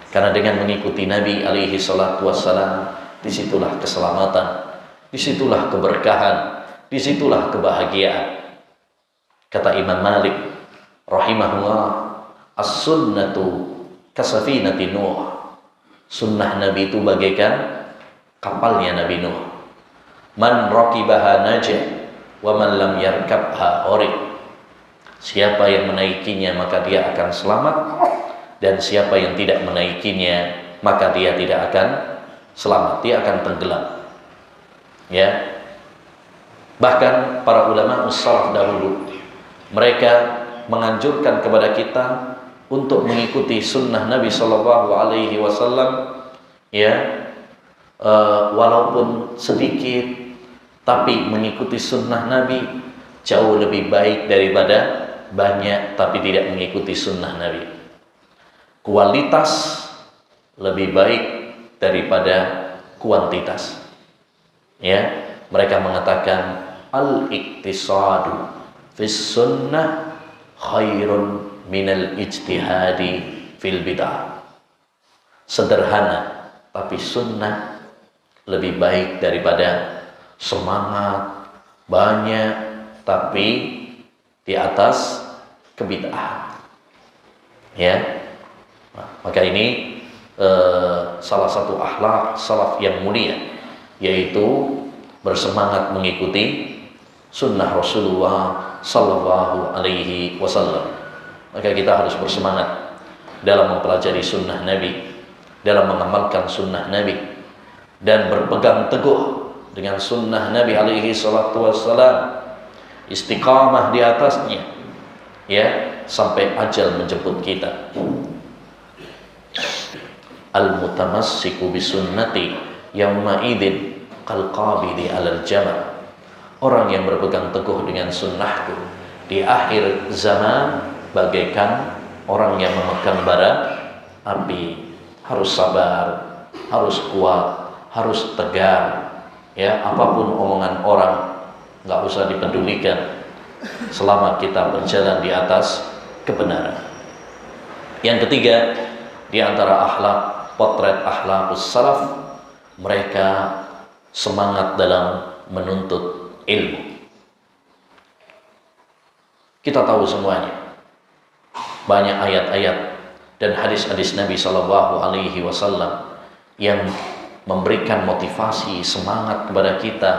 Speaker 1: Karena dengan mengikuti Nabi alaihi salatu wassalam, disitulah keselamatan, disitulah keberkahan, disitulah kebahagiaan. Kata Imam Malik rahimahullah, "As-sunnatu kasafinati Nuh." Sunnah Nabi itu bagaikan kapalnya Nabi Nuh. "Man raqibaha najah wa man lam yarkabha urid." Siapa yang menaikinya maka dia akan selamat, dan siapa yang tidak menaikinya maka dia tidak akan selamat, dia akan tenggelam. Ya. Bahkan para ulama salaf dahulu mereka menganjurkan kepada kita untuk mengikuti sunnah Nabi Shallallahu Alaihi Wasallam, ya, walaupun sedikit, tapi mengikuti sunnah Nabi jauh lebih baik daripada banyak tapi tidak mengikuti sunnah Nabi. Kualitas lebih baik daripada kuantitas. Ya, mereka mengatakan al-iktisadu fis sunnah khairun minal ijtihadi fil bid'ah. Sederhana tapi sunnah lebih baik daripada semangat banyak tapi di atas kebid'ahan. Ya, maka ini salah satu akhlak salaf yang mulia, yaitu bersemangat mengikuti sunnah Rasulullah sallallahu alaihi wasallam. Maka kita harus bersemangat dalam mempelajari sunnah Nabi, dalam mengamalkan sunnah Nabi, dan berpegang teguh dengan sunnah Nabi alaihi salatu wassalam, istiqamah di atasnya, ya, sampai ajal menjemput kita. Al-mutamassiku bisunnati yawma idzin kal qabidi 'alal jamal. Orang yang berpegang teguh dengan sunnahku di akhir zaman bagaikan orang yang memegang bara api. Harus sabar, harus kuat, harus tegar. Ya, apapun omongan orang nggak usah dipedulikan selama kita berjalan di atas kebenaran. Yang ketiga, di antara akhlak, potret akhlak salaf, mereka semangat dalam menuntut ilmu. Kita tahu semuanya, banyak ayat-ayat dan hadis-hadis Nabi Shallallahu Alaihi Wasallam yang memberikan motivasi semangat kepada kita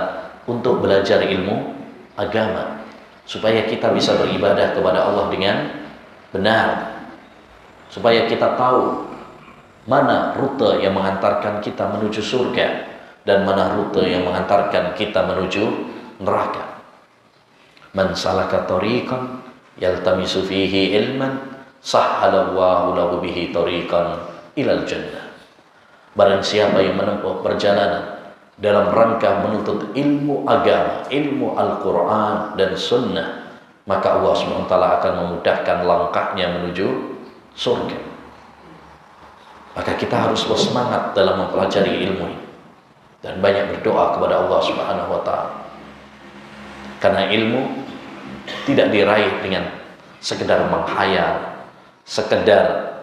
Speaker 1: untuk belajar ilmu agama supaya kita bisa beribadah kepada Allah dengan benar, supaya kita tahu mana rute yang mengantarkan kita menuju surga dan mana rute yang mengantarkan kita menuju neraka. Man salaka tariqan yaltamisu fihi ilman sahhalallahu lahu bihi tariqan ilal jannah. Barang siapa yang menempuh perjalanan dalam rangka menuntut ilmu agama, ilmu Al-Quran dan Sunnah, maka Allah SWT akan memudahkan langkahnya menuju surga. Maka kita harus bersemangat dalam mempelajari ilmu ini dan banyak berdoa kepada Allah Subhanahu wa Ta'ala. Karena ilmu tidak diraih dengan sekedar menghayal, sekedar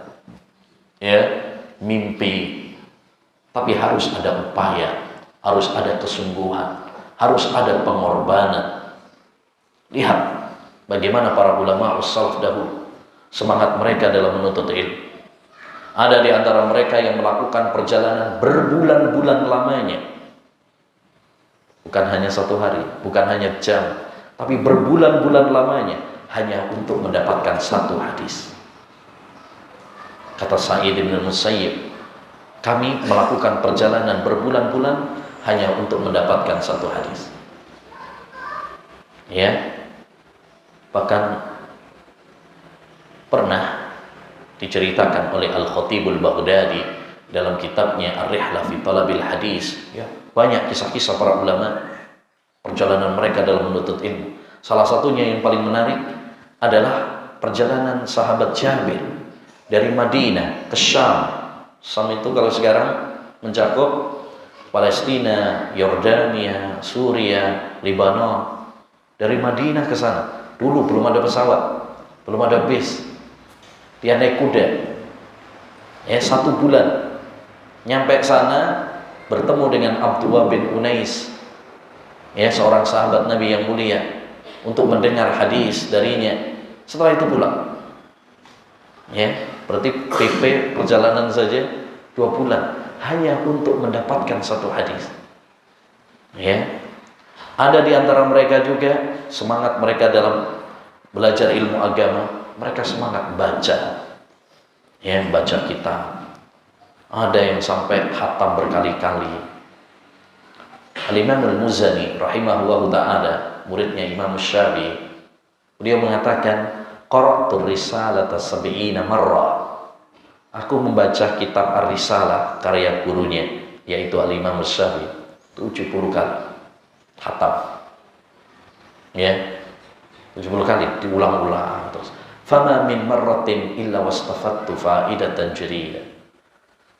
Speaker 1: mimpi, tapi harus ada upaya, harus ada kesungguhan, harus ada pengorbanan. Lihat bagaimana para ulama salaf dahulu, semangat mereka dalam menuntut ilmu. Ada di antara mereka yang melakukan perjalanan berbulan-bulan lamanya, bukan hanya satu hari, bukan hanya jam, tapi berbulan-bulan lamanya hanya untuk mendapatkan satu hadis. Kata Sa'id bin Musayyib, kami melakukan perjalanan berbulan-bulan hanya untuk mendapatkan satu hadis. Ya, bahkan pernah diceritakan oleh Al-Khatibul Baghdadi dalam kitabnya Ar-Rihlah fi Talabil Hadis. Ya, banyak kisah-kisah para ulama perjalanan mereka dalam menuntut ilmu. Salah satunya yang paling menarik adalah perjalanan sahabat Jabir dari Madinah ke Syam. Syam itu kalau sekarang mencakup Palestina, Yordania, Suria, Lebanon. Dari Madinah ke sana, dulu belum ada pesawat, belum ada bis, dia naik kuda. 1 bulan nyampe sana, bertemu dengan Abdullah bin Unais, seorang sahabat Nabi yang mulia, untuk mendengar hadis darinya. Setelah itu pulang. Berarti PP perjalanan saja 2 bulan hanya untuk mendapatkan satu hadis. Ada di antara mereka juga semangat mereka dalam belajar ilmu agama, mereka semangat baca, baca kitab. Ada yang sampai khatam berkali-kali. Al-Imam Al-Muzani rahimahullahu ta'ala, muridnya Imam Syafi'i, beliau mengatakan, qara'tu risalata sab'ina marrah. Aku membaca kitab Ar-Risalah karya gurunya, yaitu Al-Imam Syafi'i, 70 kali khatam. 70 kali diulang-ulang terus. Fama min marratin illa wastafattu faidatan jarida.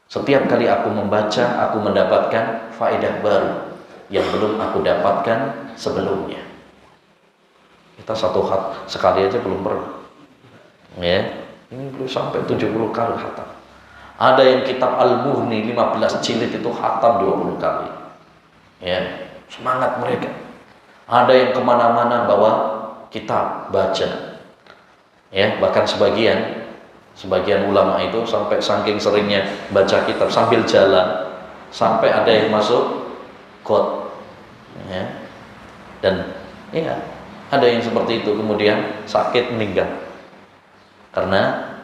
Speaker 1: Setiap kali aku membaca, aku mendapatkan faedah baru yang belum aku dapatkan sebelumnya. Kita satu khat sekali aja belum pernah. Ini belum sampai 70 kali khatam. Ada yang kitab Al-Mughni 15 jilid itu khatam 20 kali. Semangat mereka. Ada yang kemana-mana bawa kitab baca. Bahkan sebagian ulama itu sampai saking seringnya baca kitab sambil jalan, sampai ada yang masuk got. Dan ada yang seperti itu kemudian sakit meninggal karena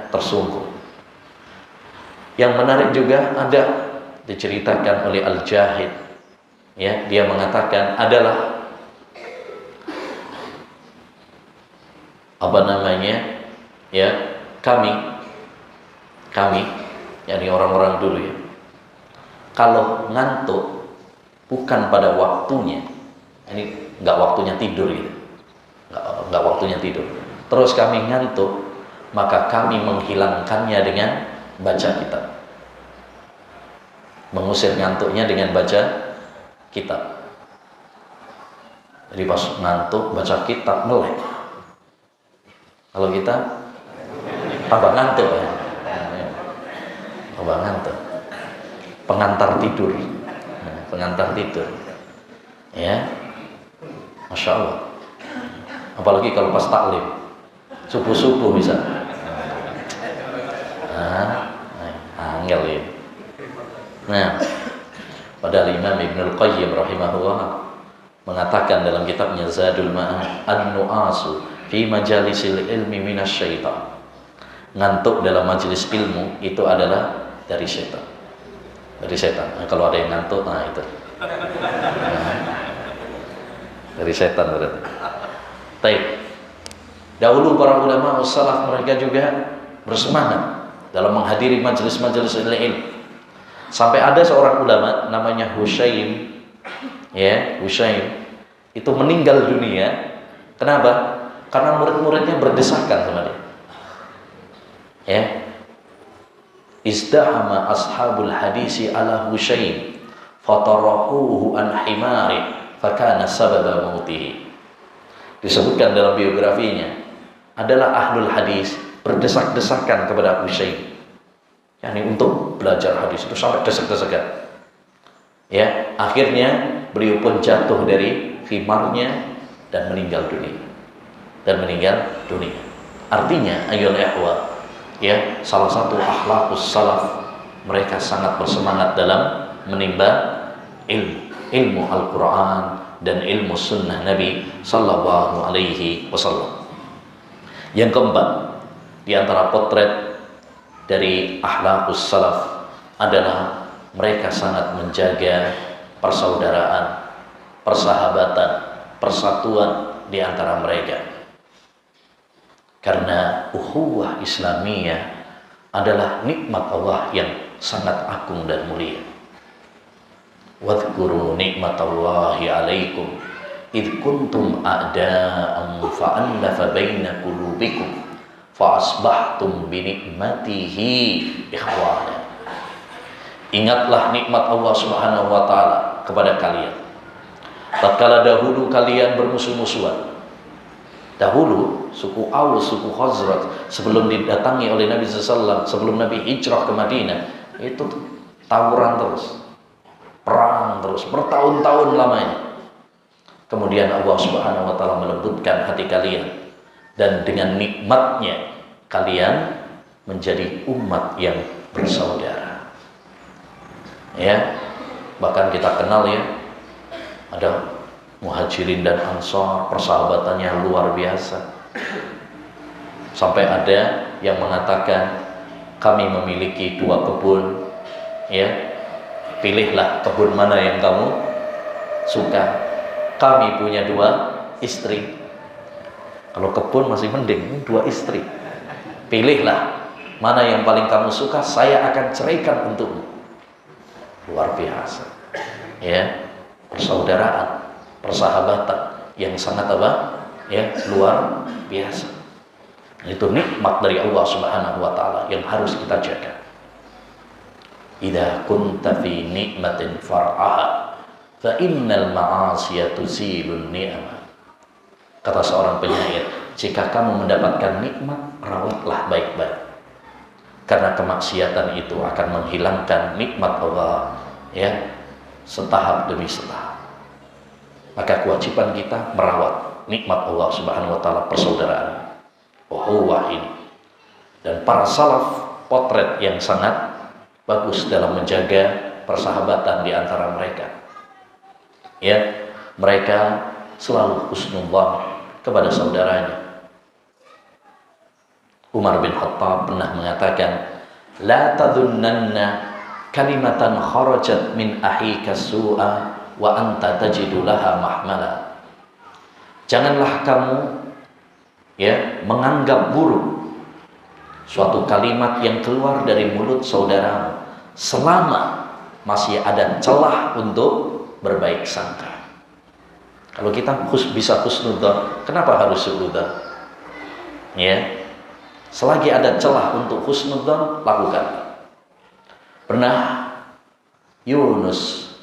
Speaker 1: tersungkur. Yang menarik juga ada diceritakan oleh Al-Jahid, dia mengatakan adalah kami yakni orang-orang dulu kalau ngantuk bukan pada waktunya, ini nggak waktunya tidur nggak waktunya tidur, terus kami ngantuk, maka kami menghilangkannya dengan baca kitab, mengusir ngantuknya dengan baca kitab. Jadi pas ngantuk baca kitab melek. Kalau kita tambah ngantuk tambah ngantuk, pengantar tidur, Masya Allah. Apalagi kalau pas taklim subuh bisa Nah, padahal Imam Ibnul Qayyim rahimahullah mengatakan dalam kitabnya Zadul Ma'ad, an-nu'asu fi majalisil ilmi minasyaitan. Ngantuk dalam majelis ilmu itu adalah dari setan. Dari setan. Nah, kalau ada yang ngantuk, nah itu. Nah, dari setan berarti. Baik. Dahulu para ulama salaf mereka juga bersemangat dalam menghadiri majelis-majelis ilmu. Sampai ada seorang ulama namanya Hushaim, ya, Hushaim itu meninggal dunia. Kenapa? Karena murid-muridnya berdesakan sama dia. Ya. Izdahama ashabul hadisi ala Hushaim fatarahuhu an himari fakana sababa mautihi. Disebutkan dalam biografinya adalah ahlul hadis berdesak-desakan kepada Hushaim. Yani untuk belajar hadis itu sampai desak-desakan. Ya, akhirnya beliau pun jatuh dari khimarnya dan meninggal dunia. Artinya, ayyul ikhwah, ya, salah satu akhlaqus salaf, mereka sangat bersemangat dalam menimba ilmu Al-Qur'an dan ilmu sunnah Nabi sallallahu alaihi wasallam. Yang keempat, di antara potret dari akhlaqus salaf adalah mereka sangat menjaga persaudaraan, persahabatan, persatuan di antara mereka. Karena ukhuwah Islamiyah adalah nikmat Allah yang sangat agung dan mulia. Wadhkuru nikmatallahi alaikum idh kuntum a'da'an fa'allafa baina qulubikum fa'asbahtum binikmatihi ikhwana. Ingatlah nikmat Allah Subhanahu wa taala kepada kalian. Tatkala dahulu kalian bermusuh-musuhan. Dahulu suku Aus, suku Khazraj sebelum didatangi oleh Nabi sallallahu alaihi wasallam, sebelum Nabi hijrah ke Madinah, itu tawuran terus. Perang terus bertahun-tahun lamanya. Kemudian Allah Subhanahu wa taala melembutkan hati kalian. Dan dengan nikmatnya kalian menjadi umat yang bersaudara. Ya, bahkan kita kenal ya, ada Muhajirin dan Ansar, persahabatannya luar biasa. Sampai ada yang mengatakan, kami memiliki 2 kebun, ya, pilihlah kebun mana yang kamu suka. Kami punya 2 istri. Kalau kebun masih mending, 2 istri. Pilihlah mana yang paling kamu suka, saya akan ceraikan untukmu. Luar biasa. Ya, persaudaraan, persahabatan yang sangat apa? Ya, luar biasa. Itu nikmat dari Allah Subhanahu wa taala yang harus kita jaga. Idza kunta fi nikmatin far'aha fa innal ma'asiya tuzilun ni'mah. Kata seorang penyair, jika kamu mendapatkan nikmat, rawatlah baik-baik. Karena kemaksiatan itu akan menghilangkan nikmat Allah, ya, setahap demi setahap. Maka kewajiban kita merawat nikmat Allah Subhanahu wa taala, persaudaraan, ukhuwah ini. Dan para salaf potret yang sangat bagus dalam menjaga persahabatan di antara mereka. Ya, mereka selalu husnudzan kepada saudaranya. Umar bin Khattab pernah mengatakan, la tadhunnanna kalimatan kharajat min ahika su'a wa anta tajidu laha mahmala. Janganlah kamu, ya, menganggap buruk suatu kalimat yang keluar dari mulut saudaramu selama masih ada celah untuk berbaik sangka. Kalau kita bisa husnudzan, kenapa harus suudzan? Ya, selagi ada celah untuk husnudzan, lakukan. Pernah Yunus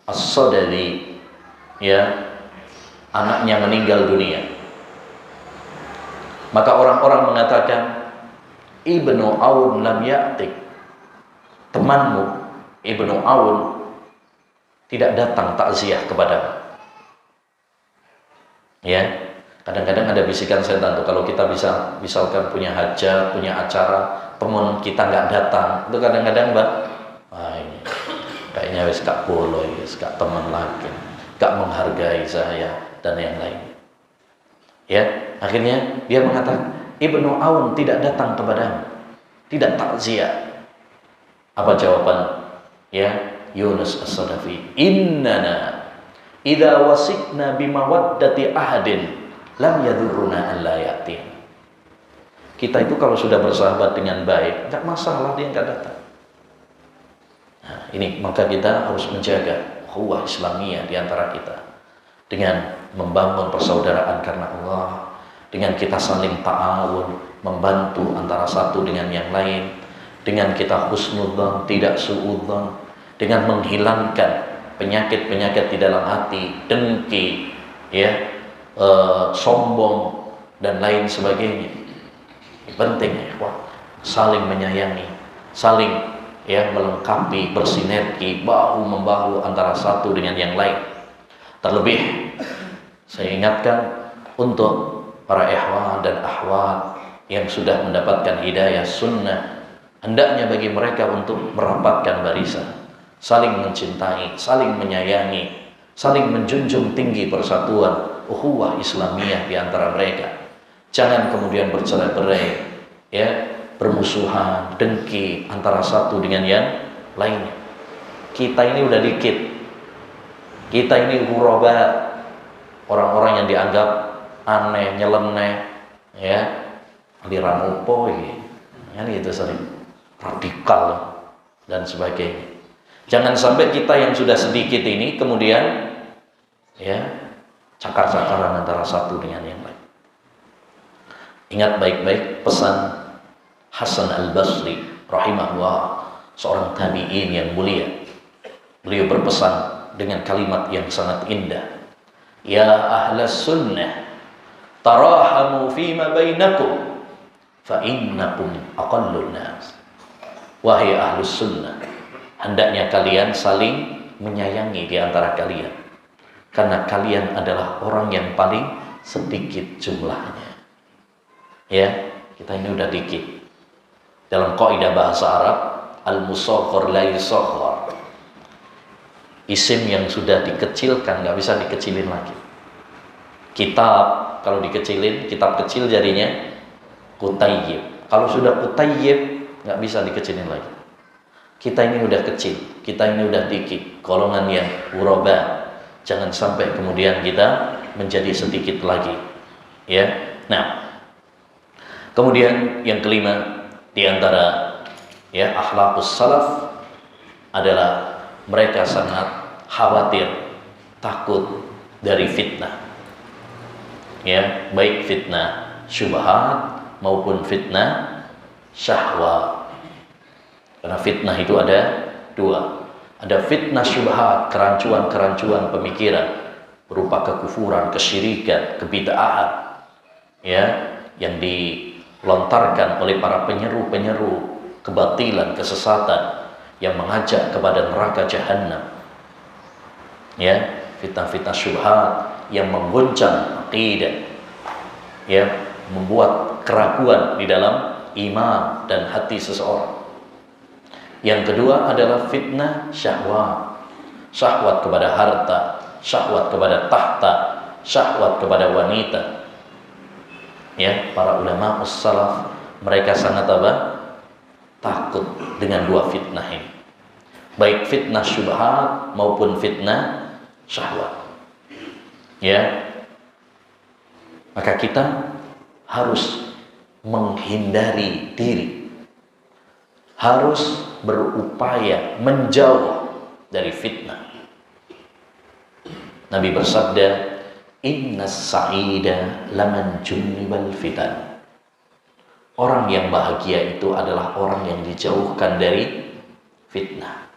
Speaker 1: As-Sadali, ya, anaknya meninggal dunia. Maka orang-orang mengatakan, Ibnu Aun lam ya'tik, temanmu Ibnu Aun tidak datang takziah kepadamu. Ya, kadang-kadang ada bisikan setan tuh, kalau kita bisa misalkan punya hajat, punya acara, teman kita nggak datang, itu kadang-kadang, Mbak, ini kayaknya wis gak boleh, wis gak teman lagi, gak menghargai saya dan yang lain. Ya, akhirnya dia mengatakan, Ibnu Aun tidak datang kepadamu, tidak takziah. Apa jawaban ya Yunus As-Sadafi? Innana idza wasikna bimawaddati ahadin lam yadurruna an la ya'ti. Kita itu kalau sudah bersahabat dengan baik, enggak masalah dia enggak datang. Nah, ini maka kita harus menjaga ukhuwah Islamiyah di antara kita dengan membangun persaudaraan karena Allah, dengan kita saling ta'awun, membantu antara satu dengan yang lain, dengan kita husnudzan, tidak suudzan, dengan menghilangkan penyakit-penyakit di dalam hati, dengki, ya, sombong dan lain sebagainya. Ini penting ya, saling menyayangi, saling ya melengkapi, bersinergi, bahu membahu antara satu dengan yang lain. Terlebih saya ingatkan untuk para ikhwan dan akhwat yang sudah mendapatkan hidayah sunnah, hendaknya bagi mereka untuk merapatkan barisan, saling mencintai, saling menyayangi, saling menjunjung tinggi persatuan ukhuwah Islamiyah di antara mereka. Jangan kemudian bercerai-berai, ya, bermusuhan, dengki antara satu dengan yang lainnya. Kita ini udah dikit, kita ini ghuraba, orang-orang yang dianggap aneh, nyeleneh, ya, aliran opo kan gitu, sering radikal dan sebagainya. Jangan sampai kita yang sudah sedikit ini kemudian ya cakar-cakaran antara satu dengan yang lain. Ingat baik-baik pesan Hasan Al-Basri rahimahullah, seorang tabi'in yang mulia. Beliau berpesan dengan kalimat yang sangat indah. Ya ahlas sunnah, tarahamu fima bainakum, fa innakum aqallun nas. Wahai ahlus sunnah, hendaknya kalian saling menyayangi di antara kalian, karena kalian adalah orang yang paling sedikit jumlahnya. Ya, kita ini udah dikit. Dalam kaidah bahasa Arab, al-musaghar la yusaghar. Isim yang sudah dikecilkan nggak bisa dikecilin lagi. Kitab kalau dikecilin, kitab kecil jadinya kutayyib. Kalau sudah kutayyib nggak bisa dikecilin lagi. Kita ini udah kecil, kita ini udah dikit, golongan yang ghuraba. Jangan sampai kemudian kita menjadi sedikit lagi. Ya. Nah, kemudian yang kelima di antara ya akhlaqus salaf adalah mereka sangat khawatir, takut dari fitnah. Ya, baik fitnah syubhat maupun fitnah syahwat. Karena fitnah itu ada dua. Ada fitnah syubhat, kerancuan-kerancuan pemikiran berupa kekufuran, kesyirikan, kebid'ahan, ya, yang dilontarkan oleh para penyeru-penyeru kebatilan, kesesatan yang mengajak kepada neraka jahanam. Ya, fitnah-fitnah syubhat yang menggoncang aqidah, ya, membuat keraguan di dalam iman dan hati seseorang. Yang kedua adalah fitnah syahwat, syahwat kepada harta, syahwat kepada tahta, syahwat kepada wanita. Ya, para ulama ussalaf mereka sangat apa? Takut dengan dua fitnah ini, baik fitnah syubhat maupun fitnah syahwat. Ya, maka kita harus menghindari diri, harus berupaya menjauh dari fitnah. Nabi bersabda, innas sa'ida laman junibal fitan. Orang yang bahagia itu adalah orang yang dijauhkan dari fitnah.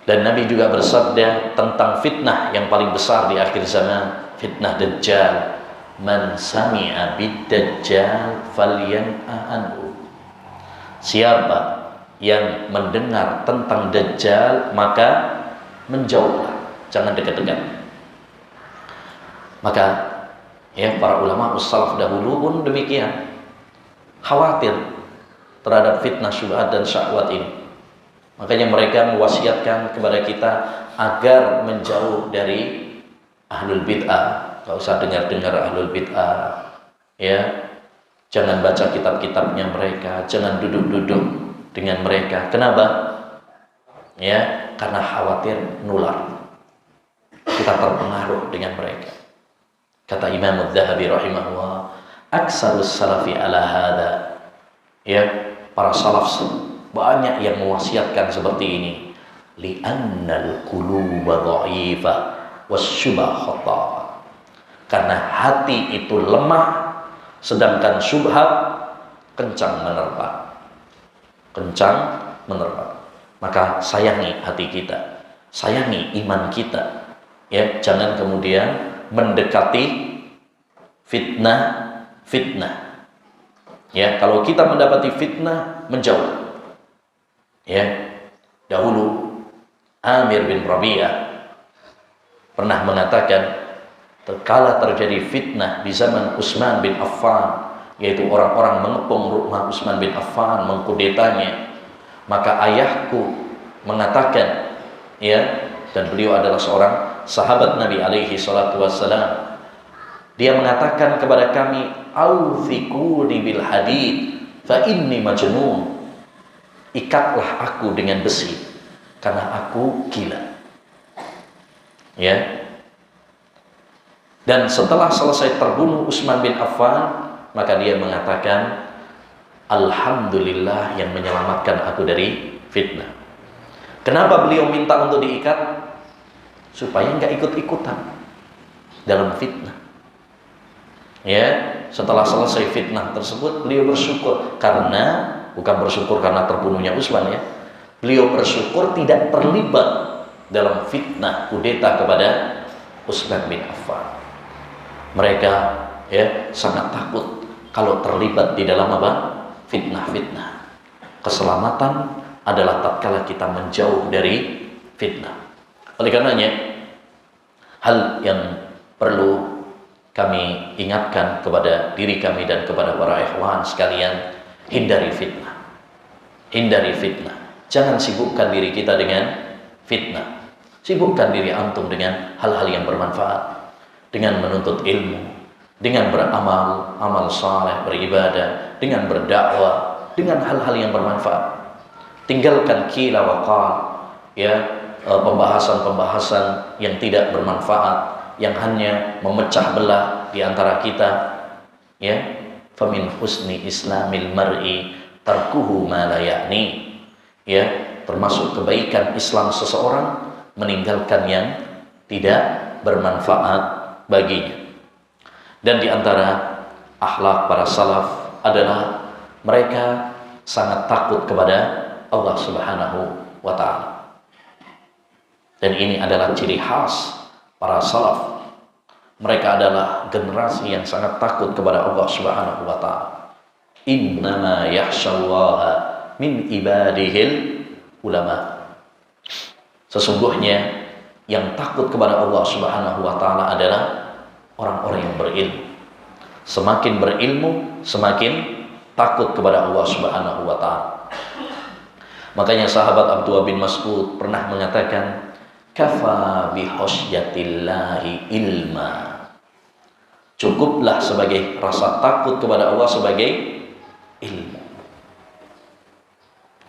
Speaker 1: Dan Nabi juga bersabda tentang fitnah yang paling besar di akhir zaman, fitnah Dajjal. Man sami'a bid-Dajjal falyan'a anhu. Siapa yang mendengar tentang Dajjal maka menjauhlah, jangan dekat-dekat. Maka ya para ulama ussalaf dahulu pun demikian, khawatir terhadap fitnah syubhat dan syahwat ini. Makanya mereka mewasiatkan kepada kita agar menjauh dari ahlul bid'ah. Gak usah dengar-dengar ahlul bid'ah, ya. Jangan baca kitab-kitabnya mereka, jangan duduk-duduk dengan mereka. Kenapa? Ya, karena khawatir nular. Kita terpengaruh dengan mereka. Kata Imam Az-Zahabi rahimahullah, aksarus salafi ala hada. Ya, para salaf banyak yang mewasiatkan seperti ini. Li'annal quluba dha'ifah wasyubha khata. Karena hati itu lemah, sedangkan syubhat kencang menerpa. Kencang menerpa. Maka sayangi hati kita, sayangi iman kita. Ya, jangan kemudian mendekati fitnah. Ya, kalau kita mendapati fitnah, menjauh. Ya, dahulu Amir bin Rabi'ah pernah mengatakan, kala terjadi fitnah di zaman Utsman bin Affan, yaitu orang-orang mengepung rumah Utsman bin Affan, mengkudetanya, maka ayahku mengatakan, ya, dan beliau adalah seorang sahabat Nabi alaihi salatu wassalam, dia mengatakan kepada kami, aufiquni bil hadid fa inni majnun. Ikatlah aku dengan besi karena aku gila. Ya. Dan setelah selesai terbunuh Utsman bin Affan, maka dia mengatakan, alhamdulillah yang menyelamatkan aku dari fitnah. Kenapa beliau minta untuk diikat? Supaya nggak ikut-ikutan dalam fitnah. Ya, setelah selesai fitnah tersebut, beliau bersyukur karena bukan bersyukur karena terbunuhnya Utsman, ya. Beliau bersyukur tidak terlibat dalam fitnah kudeta kepada Utsman bin Affan. Mereka, ya, sangat takut kalau terlibat di dalam apa? Fitnah-fitnah. Keselamatan adalah tatkala kita menjauh dari fitnah. Oleh karenanya, hal yang perlu kami ingatkan kepada diri kami dan kepada para ikhwan sekalian, hindari fitnah. Hindari fitnah. Jangan sibukkan diri kita dengan fitnah. Sibukkan diri antum dengan hal-hal yang bermanfaat, dengan menuntut ilmu, dengan beramal, amal saleh, beribadah, dengan berdakwah, dengan hal-hal yang bermanfaat. Tinggalkan qila wa qal, ya, pembahasan-pembahasan yang tidak bermanfaat, yang hanya memecah belah di antara kita. Ya, famin husni islamil mar'i tarkuhu ma la ya'ni. Ya, termasuk kebaikan Islam seseorang meninggalkan yang tidak bermanfaat baginya. Dan di antara akhlak para salaf adalah mereka sangat takut kepada Allah Subhanahu wa ta'ala. Dan ini adalah ciri khas para salaf. Mereka adalah generasi yang sangat takut kepada Allah Subhanahu wa ta'ala. Innama yakhshallaha min ibadihil ulama. Sesungguhnya yang takut kepada Allah Subhanahu wa ta'ala adalah orang-orang yang berilmu. Semakin berilmu, semakin takut kepada Allah Subhanahu wa ta'ala. Makanya sahabat Abdullah bin Mas'ud pernah mengatakan, kafa bihosyatillahi ilma. Cukuplah sebagai rasa takut kepada Allah sebagai ilmu.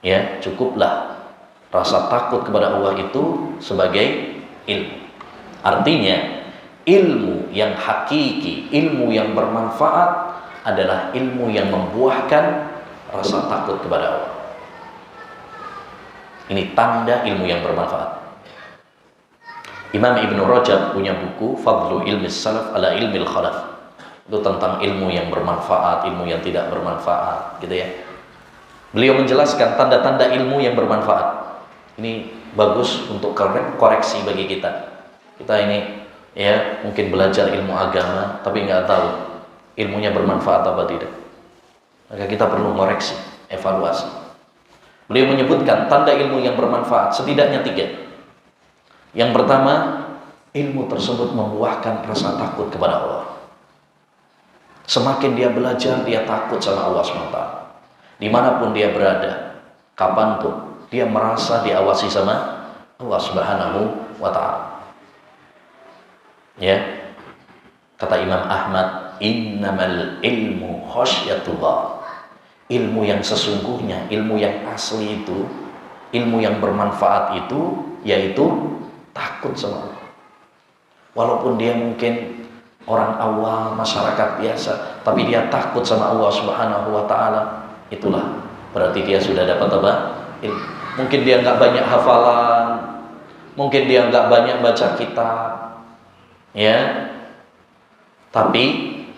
Speaker 1: Ya, cukuplah rasa takut kepada Allah itu sebagai ilmu. Artinya, ilmu yang hakiki, ilmu yang bermanfaat adalah ilmu yang membuahkan rasa takut kepada Allah. Ini tanda ilmu yang bermanfaat. Imam Ibn Rajab punya buku Fadlu Ilmi Salaf ala Ilmi Khalaf. Itu tentang ilmu yang bermanfaat, ilmu yang tidak bermanfaat, gitu ya. Beliau menjelaskan tanda-tanda ilmu yang bermanfaat. Ini bagus untuk koreksi bagi kita. Kita ini, ya, mungkin belajar ilmu agama tapi nggak tahu ilmunya bermanfaat apa tidak. Maka kita perlu koreksi, evaluasi. Beliau menyebutkan tanda ilmu yang bermanfaat setidaknya 3. Yang pertama, ilmu tersebut membuahkan rasa takut kepada Allah. Semakin dia belajar, dia takut sama Allah SWT. Dimanapun dia berada, kapanpun, dia merasa diawasi sama Allah Subhanahu wa ta'ala. Ya, kata Imam Ahmad, innamal ilmu khasyatullah. Ilmu yang sesungguhnya, ilmu yang asli itu, ilmu yang bermanfaat itu, yaitu takut sama Allah. Walaupun dia mungkin orang awam, masyarakat biasa, tapi dia takut sama Allah Subhanahu wa ta'ala, itulah berarti dia sudah dapat apa? Ilmu. Mungkin dia nggak banyak hafalan, mungkin dia nggak banyak baca kitab, ya, tapi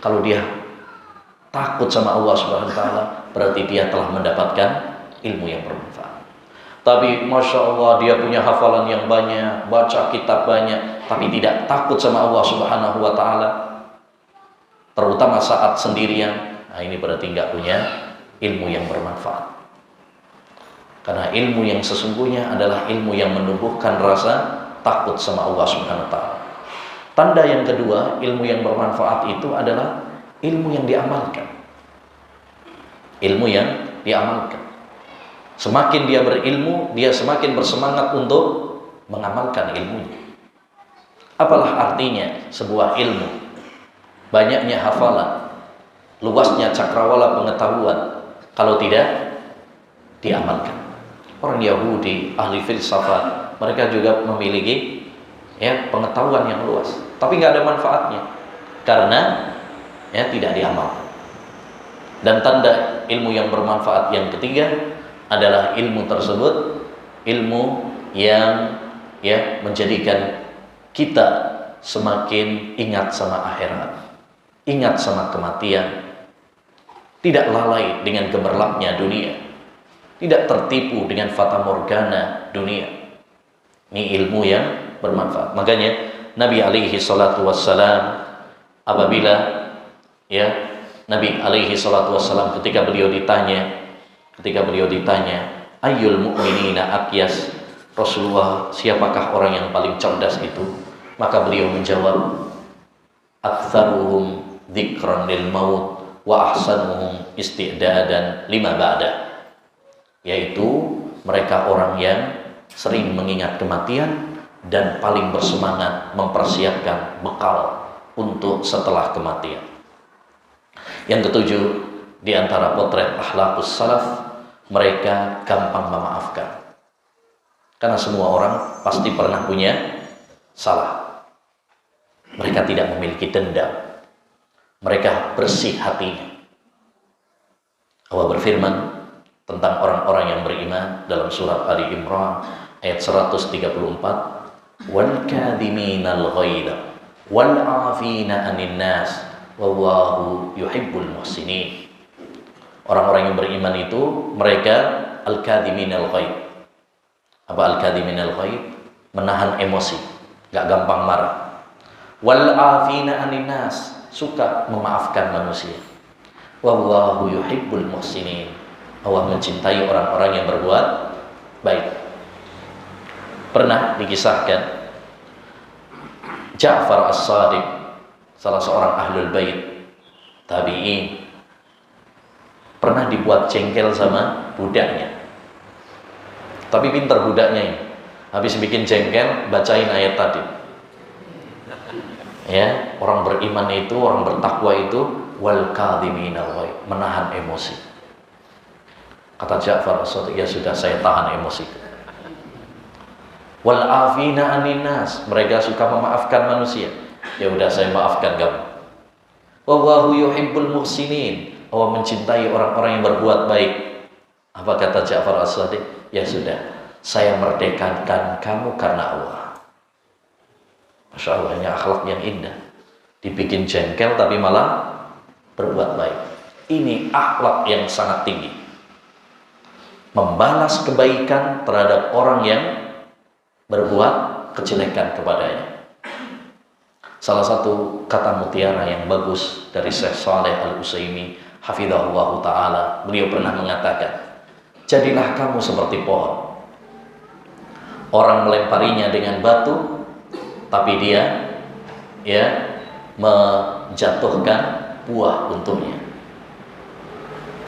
Speaker 1: kalau dia takut sama Allah Subhanahu wa ta'ala, berarti dia telah mendapatkan ilmu yang bermanfaat. Tapi Masya Allah, dia punya hafalan yang banyak, baca kitab banyak, tapi tidak takut sama Allah Subhanahu wa ta'ala, terutama saat sendirian. Nah, ini berarti nggak punya ilmu yang bermanfaat. Karena ilmu yang sesungguhnya adalah ilmu yang menumbuhkan rasa takut sama Allah Subhanahu wa ta'ala. Tanda yang kedua, ilmu yang bermanfaat itu adalah ilmu yang diamalkan. Ilmu yang diamalkan. Semakin dia berilmu, dia semakin bersemangat untuk mengamalkan ilmunya. Apalah artinya sebuah ilmu? Banyaknya hafalan, luasnya cakrawala pengetahuan, kalau tidak diamalkan. Orang Yahudi, ahli filsafat, mereka juga memiliki pengetahuan yang luas, tapi nggak ada manfaatnya karena tidak diamalkan. Dan tanda ilmu yang bermanfaat yang ketiga adalah ilmu tersebut, ilmu yang menjadikan kita semakin ingat sama akhirat, ingat sama kematian, tidak lalai dengan gemerlapnya dunia, tidak tertipu dengan fata morgana dunia. Ini ilmu yang bermanfaat. Makanya Nabi alaihi salatu wassalam, apabila Nabi alaihi salatu wassalam ketika beliau ditanya ayyul mu'minina aqyas, Rasulullah, siapakah orang yang paling cerdas itu? Maka beliau menjawab, aktsaruhum dzikran lil maut wa ahsanuhum isti'dadan lima ba'da, yaitu mereka orang yang sering mengingat kematian dan paling bersemangat mempersiapkan bekal untuk setelah kematian. Yang ketujuh, di antara potret akhlaqus salaf, mereka gampang memaafkan. Karena semua orang pasti pernah punya salah. Mereka tidak memiliki dendam. Mereka bersih hatinya. Allah berfirman tentang orang-orang yang beriman dalam surat Ali Imran ayat 134, wal kadhiminal ghaidha wal 'afina 'anil nas wallahu yuhibbul muhsinin. Orang-orang yang beriman itu mereka al-kadhiminal ghaid. Apa al-kadhiminal ghaid? Menahan emosi, enggak gampang marah. Wal 'afina 'anil nas, suka memaafkan manusia. Wallahu yuhibbul muhsinin. Allah mencintai orang-orang yang berbuat baik. Pernah dikisahkan Ja'far As-Sadiq, salah seorang ahlul bait tabi'in, pernah dibuat jengkel sama budaknya. Tapi pintar budaknya ini. Habis bikin jengkel, bacain ayat tadi. Ya, orang beriman itu, orang bertakwa itu wal kadhiminal ghaidh, menahan emosi. Kata Ja'far As-Sadiq, ya sudah, saya tahan emosi. Wal afina 'anil nas, mereka suka memaafkan manusia. Ya udah, saya maafkan kamu. Wallahu yuhibbul muhsinin, Allah mencintai orang-orang yang berbuat baik. Apa kata Ja'far As-Sadiq? Ya sudah, saya merdekakan kamu karena Allah. Masya Allah, ini akhlak yang indah. Dibikin jengkel tapi malah berbuat baik. Ini akhlak yang sangat tinggi. Membalas kebaikan terhadap orang yang berbuat kejelekan kepadanya. Salah satu kata mutiara yang bagus dari Syekh Shalih Al-Utsaimin hafizahullah ta'ala, beliau pernah mengatakan, jadilah kamu seperti pohon. Orang melemparinya dengan batu, tapi dia menjatuhkan buah untuknya.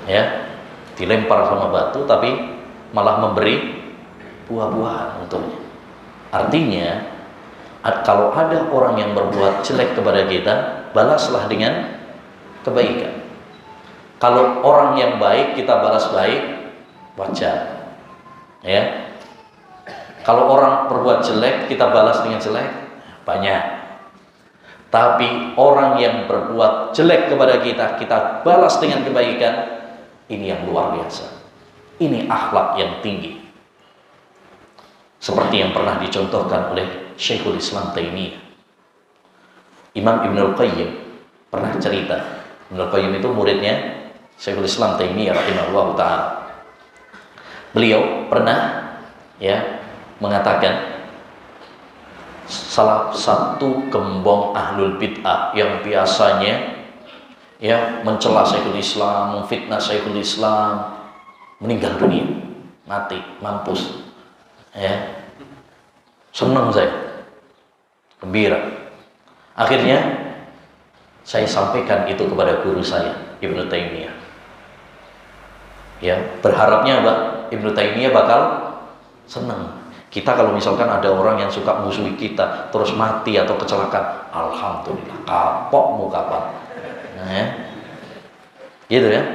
Speaker 1: Ya, dilempar sama batu tapi malah memberi buah-buahan untuknya. Artinya, kalau ada orang yang berbuat jelek kepada kita, balaslah dengan kebaikan. Kalau orang yang baik kita balas baik, wajar. Ya. Kalau orang berbuat jelek kita balas dengan jelek, banyak. Tapi orang yang berbuat jelek kepada kita, kita balas dengan kebaikan, ini yang luar biasa. Ini akhlak yang tinggi. Seperti yang pernah dicontohkan oleh Syekhul Islam Taimiyah. Imam Ibnul Qayyim pernah cerita. Ibnul Qayyim itu muridnya Syekhul Islam Taimiyah rahimahullah ta'ala. Beliau pernah mengatakan, salah satu gembong ahlul bid'ah yang biasanya mencela Syekhul Islam, memfitnah Syekhul Islam, meninggal dunia, mati, mampus. Senang saya, gembira. Akhirnya saya sampaikan itu kepada guru saya, Ibnu Taimiyah. Berharapnya Ibnu Taimiyah bakal senang. Kita kalau misalkan ada orang yang suka musuhi kita terus mati atau kecelakaan, alhamdulillah, kapok muka Pak. Gitu ya.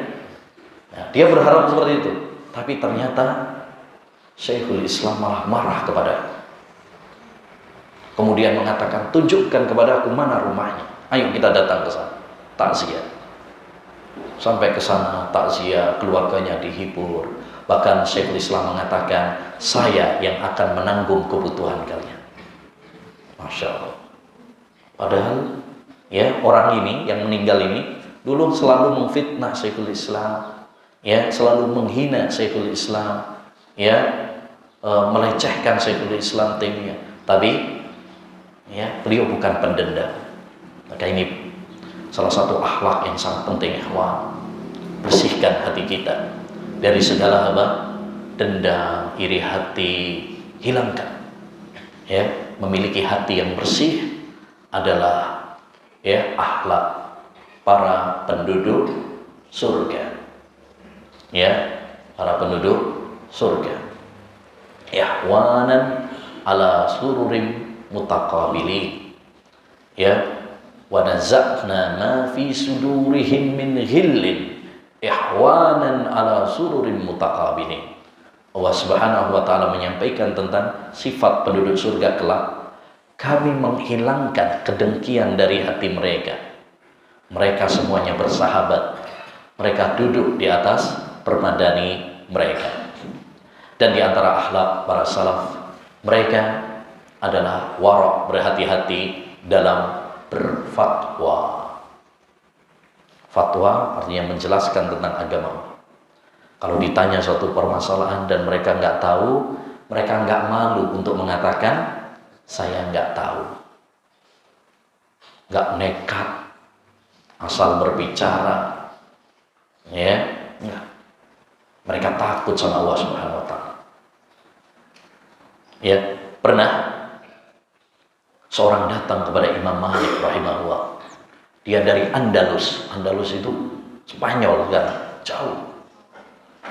Speaker 1: Nah, dia berharap seperti itu. Tapi ternyata Syekhul Islam malah marah kepada. Kemudian mengatakan, tunjukkan kepada aku mana rumahnya. Ayo kita datang ke sana. Takziah. Sampai ke sana takziah, keluarganya dihibur. Bahkan Syekhul Islam mengatakan, saya yang akan menanggung kebutuhan kalian. Masya Allah. Padahal orang ini yang meninggal ini dulu selalu memfitnah Syekhul Islam, selalu menghina Syekhul Islam, melecehkan Syekhul Islam Taimiyah. Tapi beliau bukan pendendam. Maka ini salah satu akhlak yang sangat penting, ikhwan. Bersihkan hati kita dari segala dendam, iri hati, hilangkan. Memiliki hati yang bersih adalah akhlak para penduduk surga. Para penduduk surga. Ihwanan ala sururim mutaqabilin. Wa naza'na ma fi sudurihim min ghillin ihwanan ala sururin mutaqabilin. Allah Subhanahu wa ta'ala menyampaikan tentang sifat penduduk surga kelak. Kami menghilangkan kedengkian dari hati mereka. Mereka semuanya bersahabat. Mereka duduk di atas permadani mereka. Dan di antara akhlak para salaf, mereka adalah wara', berhati-hati dalam berfatwa. Fatwa artinya menjelaskan tentang agama. Kalau ditanya suatu permasalahan dan mereka nggak tahu, mereka nggak malu untuk mengatakan saya nggak tahu. Nggak nekat asal berbicara, nggak. Mereka takut sama Allah Subhanahu wa ta'ala. Pernah seorang datang kepada Imam Malik rahimahullah. Dia dari Andalus. Andalus itu Spanyol kan, jauh.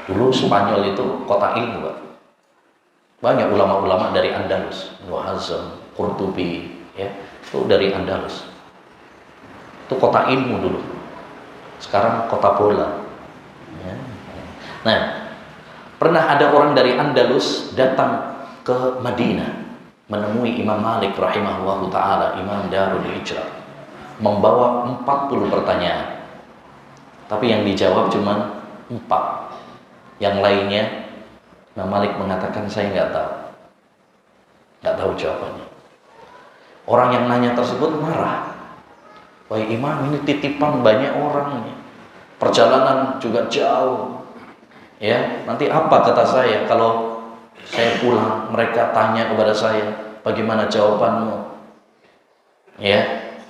Speaker 1: Dulu Spanyol itu kota ilmu, Pak. Banyak ulama-ulama dari Andalus, Ibnu Hazm, Qurtubi, itu dari Andalus. Itu kota ilmu dulu. Sekarang kota bola. Nah, pernah ada orang dari Andalus datang ke Madinah menemui Imam Malik rahimahullahu ta'ala, Imam Darul Hijrah, membawa 40 pertanyaan. Tapi yang dijawab cuma 4. Yang lainnya Imam Malik mengatakan saya nggak tahu jawabannya. Orang yang nanya tersebut marah. Wahai Imam, ini titipan banyak orangnya, perjalanan juga jauh. Nanti apa kata saya kalau saya pulang, mereka tanya kepada saya, bagaimana jawabanmu?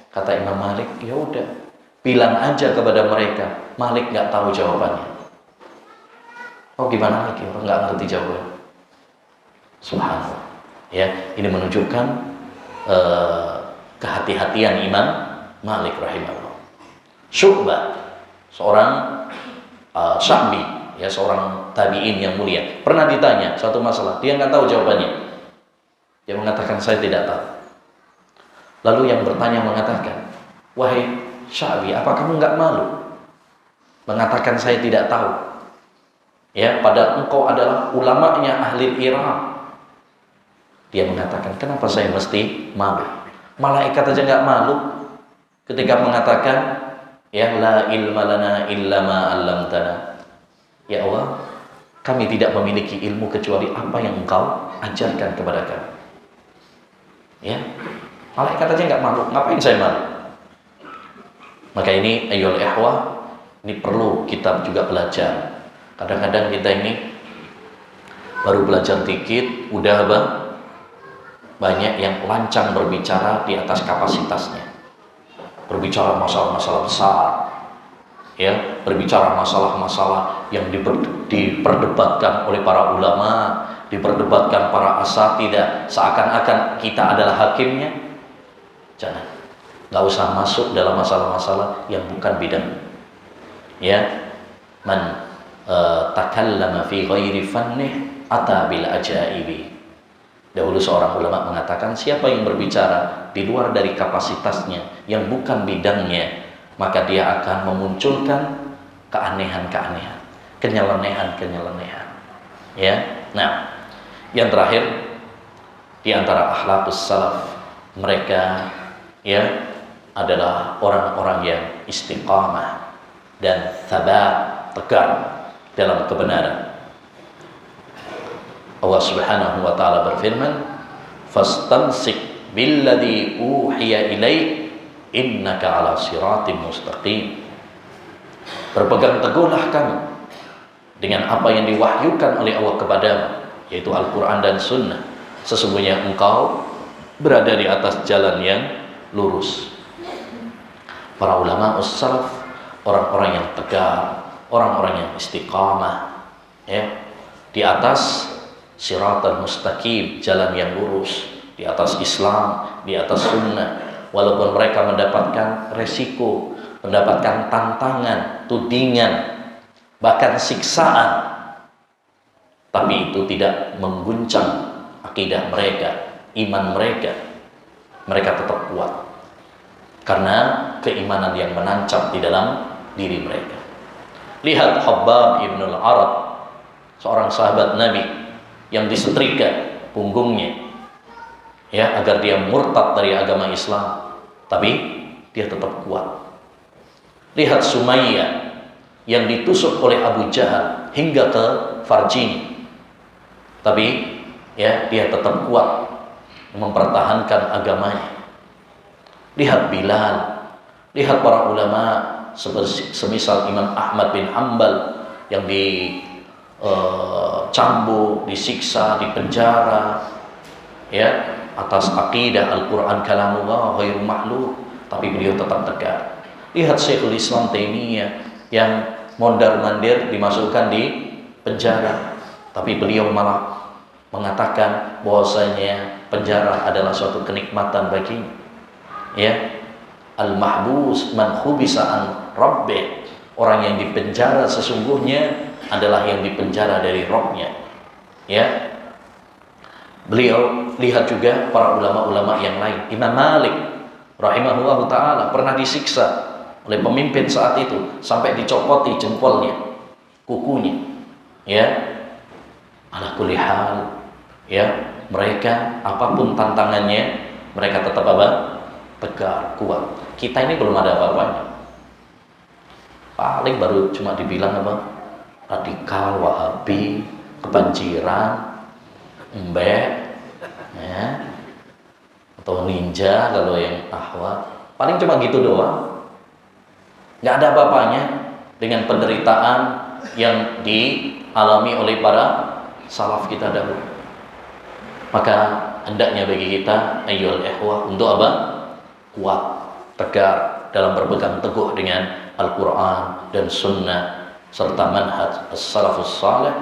Speaker 1: Kata Imam Malik, ya udah, bilang aja kepada mereka, Malik nggak tahu jawabannya. Oh gimana lagi, orang nggak ngerti jawabannya. Subhanallah. Ini menunjukkan kehati-hatian Imam Malik rahimahullah. Syu'bah, seorang Sya'bi, ya seorang tabi'in yang mulia, pernah ditanya suatu masalah, dia nggak tahu jawabannya. Dia mengatakan saya tidak tahu. Lalu yang bertanya mengatakan, wahai Sya'bi, apa kamu nggak malu mengatakan saya tidak tahu? Ya, padahal engkau adalah ulamanya ahli Irak. Dia mengatakan, kenapa saya mesti malu? Malaikat aja nggak malu ketika mengatakan, ya la ilma lana illa ma 'allamtana. Ya Allah, kami tidak memiliki ilmu kecuali apa yang engkau ajarkan kepada kami. Ya, malaikat aja nggak malu, ngapain saya malu? Maka ini ayyul ikhwah, ini perlu kita juga belajar. Kadang-kadang kita ini baru belajar dikit, udah banyak yang lancang berbicara di atas kapasitasnya. Berbicara masalah-masalah besar, ya, berbicara masalah-masalah yang diperdebatkan oleh para ulama, diperdebatkan para asatidzah, seakan-akan kita adalah hakimnya. Jangan, nggak usah masuk dalam masalah-masalah yang bukan bidang. Ya, man takallama fi ghairi fannih ata bil ajaibi. Dahulu seorang ulama mengatakan, siapa yang berbicara di luar dari kapasitasnya, yang bukan bidangnya, maka dia akan memunculkan keanehan-keanehan, kenyelenehan-kenyelenehan. Ya, nah, yang terakhir di antara akhlaqus salaf, mereka ya adalah orang-orang yang istiqamah dan thabat, tegar dalam kebenaran. Allah Subhanahu wa taala berfirman, "Fastamsik billadzi uhiya ilaik innaka 'ala siratim mustaqim." Berpegang teguhlah kamu dengan apa yang diwahyukan oleh Allah kepadamu, yaitu Al-Qur'an dan Sunnah. Sesungguhnya engkau berada di atas jalan yang lurus. Para ulama as-salaf, orang-orang yang tegar, orang-orang yang istiqamah, ya, di atas siratal mustaqim, jalan yang lurus, di atas Islam, di atas sunnah. Walaupun mereka mendapatkan resiko, mendapatkan tantangan, tudingan, bahkan siksaan, tapi itu tidak mengguncang akidah mereka, iman mereka. Mereka tetap kuat karena keimanan yang menancap di dalam diri mereka. Lihat Khabbab ibn al-Arad, seorang sahabat Nabi yang disetrika punggungnya, ya, agar dia murtad dari agama Islam, tapi dia tetap kuat. Lihat Sumayyah yang ditusuk oleh Abu Jahal hingga ke farjinya, tapi ya dia tetap kuat mempertahankan agamanya. Lihat Bilal, lihat para ulama semisal Imam Ahmad bin Hanbal yang cambuk, disiksa, dipenjara, ya, atas akidah Al-Quran kalamullah ghairu makhluk, tapi beliau tetap tegar. Lihat Syekhul Islam Taimiyah yang mondar-mandir dimasukkan di penjara, tapi beliau malah mengatakan bahwasanya penjara adalah suatu kenikmatan baginya. Ya, al-mahbus man khubisa an rabbih, orang yang dipenjara sesungguhnya adalah yang dipenjara dari Rabb-nya. Ya, beliau lihat juga para ulama-ulama yang lain. Imam Malik rahimahullah ta'ala pernah disiksa oleh pemimpin saat itu sampai dicopoti jempolnya, kukunya. Ya, ala kulli hal, ya, mereka apapun tantangannya, mereka tetap tegar, kuat. Kita ini belum ada apa-apanya. Paling baru cuma dibilang radikal, wahabi, kebanjiran, embek, ya, atau ninja kalau yang ahwat. Paling cuma gitu doang. Nggak ada apa-apanya dengan penderitaan yang dialami oleh para salaf kita dahulu. Maka hendaknya bagi kita ayyul ikhwah untuk kuat, tegar dalam berpegang teguh dengan Al-Quran dan Sunnah serta manhaj as-salafus salih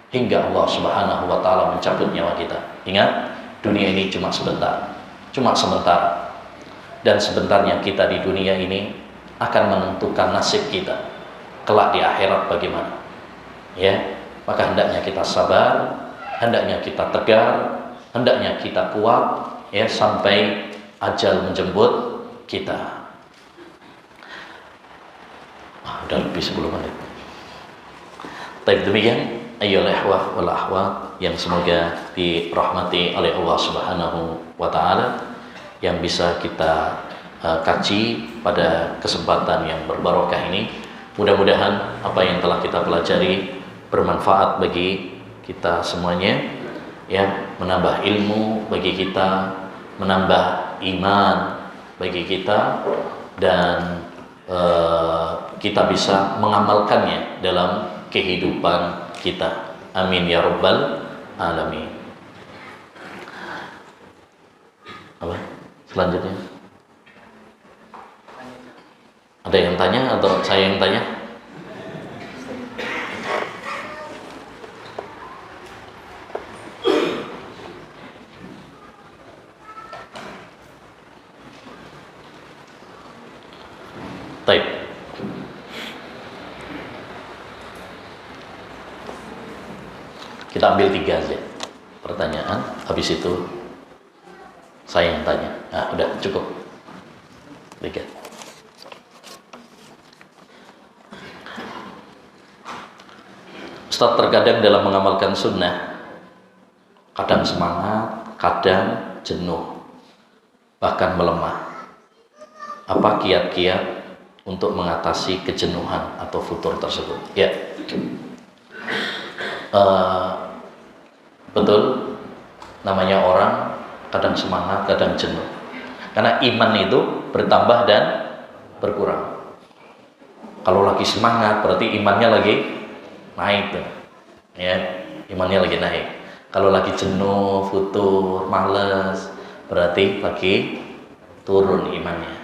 Speaker 1: hingga Allah Subhanahu wa taala mencabut nyawa kita. Ingat, dunia ini cuma sebentar, cuma sementara. Dan sebentarnya kita di dunia ini akan menentukan nasib kita kelak di akhirat bagaimana. ya, maka hendaknya kita sabar, hendaknya kita tegar, hendaknya kita kuat, ya, sampai ajal menjemput kita. Udah lebih 10 menit. Baik, demikian ayyuhal ikhwah wal akhwat yang semoga dirahmati oleh Allah Subhanahu wa taala, yang bisa kita kaji pada kesempatan yang berbarokah ini. Mudah-mudahan apa yang telah kita pelajari bermanfaat bagi kita semuanya, ya, menambah ilmu bagi kita, menambah iman bagi kita, dan kita bisa mengamalkannya dalam kehidupan kita. Amin ya rabbal alamin. Apa selanjutnya? Ada yang tanya atau saya yang tanya? Baik. Kita ambil 3 aja pertanyaan, habis itu saya yang tanya. Nah, udah cukup 3. Ustaz, terkadang dalam mengamalkan sunnah kadang semangat, kadang jenuh, bahkan melemah. Apa kiat-kiat untuk mengatasi kejenuhan atau futur tersebut? Ya, betul, namanya orang kadang semangat, kadang jenuh, karena iman itu bertambah dan berkurang. Kalau lagi semangat berarti imannya lagi naik tuh, ya, imannya lagi naik. Kalau lagi jenuh, futur, males, berarti lagi turun imannya.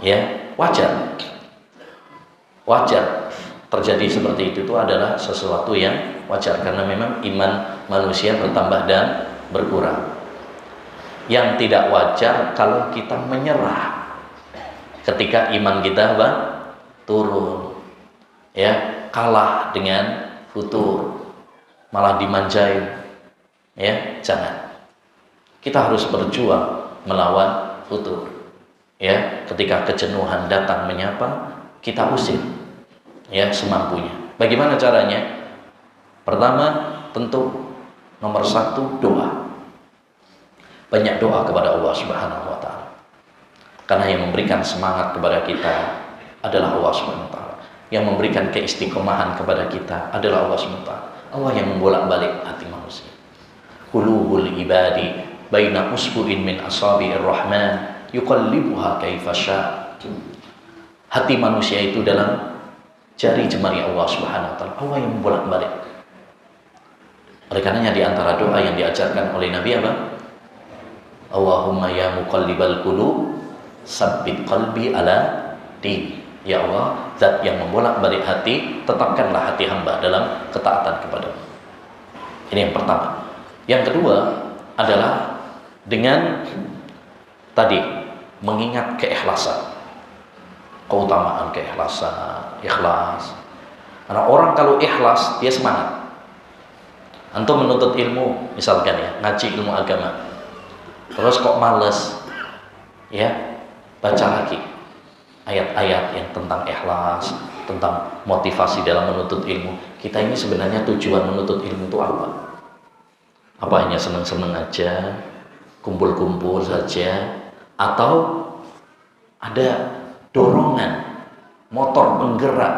Speaker 1: Ya, wajar terjadi seperti itu adalah sesuatu yang wajar, karena memang iman manusia bertambah dan berkurang. Yang tidak wajar kalau kita menyerah ketika iman kita turun, ya, kalah dengan futur, malah dimanjain, ya, jangan. Kita harus berjuang melawan futur. Ya, ketika kejenuhan datang menyapa, kita usir, ya, semampunya. Bagaimana caranya? Pertama, tentu nomor 1 doa. Banyak doa kepada Allah Subhanahu wa taala. Karena yang memberikan semangat kepada kita adalah Allah Subhanahu wa taala. Yang memberikan keistiqomahan kepada kita adalah Allah Subhanahu wa taala. Allah yang membolak-balik hati manusia. Qulubul ibadi baina usbu'in min asabi'ir rahman yuqallibuha kaifa syaa. Hati manusia itu dalam jari jemari Allah Subhanahu wa taala. Allah yang membolak-balik. Oleh karenanya di antara doa yang diajarkan oleh Nabi apa? Allahumma ya muqallibal qulub tsabbit qalbi ala din. Ya Allah, zat yang membolak-balik hati, tetapkanlah hati hamba dalam ketaatan kepadamu. Ini yang pertama. Yang kedua adalah dengan tadi mengingat keikhlasan, keutamaan keikhlasan, ikhlas. Karena orang kalau ikhlas dia semangat. Antum menuntut ilmu misalkan, ya, ngaji ilmu agama, terus kok males, ya, baca lagi ayat-ayat yang tentang ikhlas, tentang motivasi dalam menuntut ilmu. Kita ini sebenarnya tujuan menuntut ilmu itu apa? Apa hanya seneng-seneng aja, kumpul-kumpul saja, atau ada dorongan, motor penggerak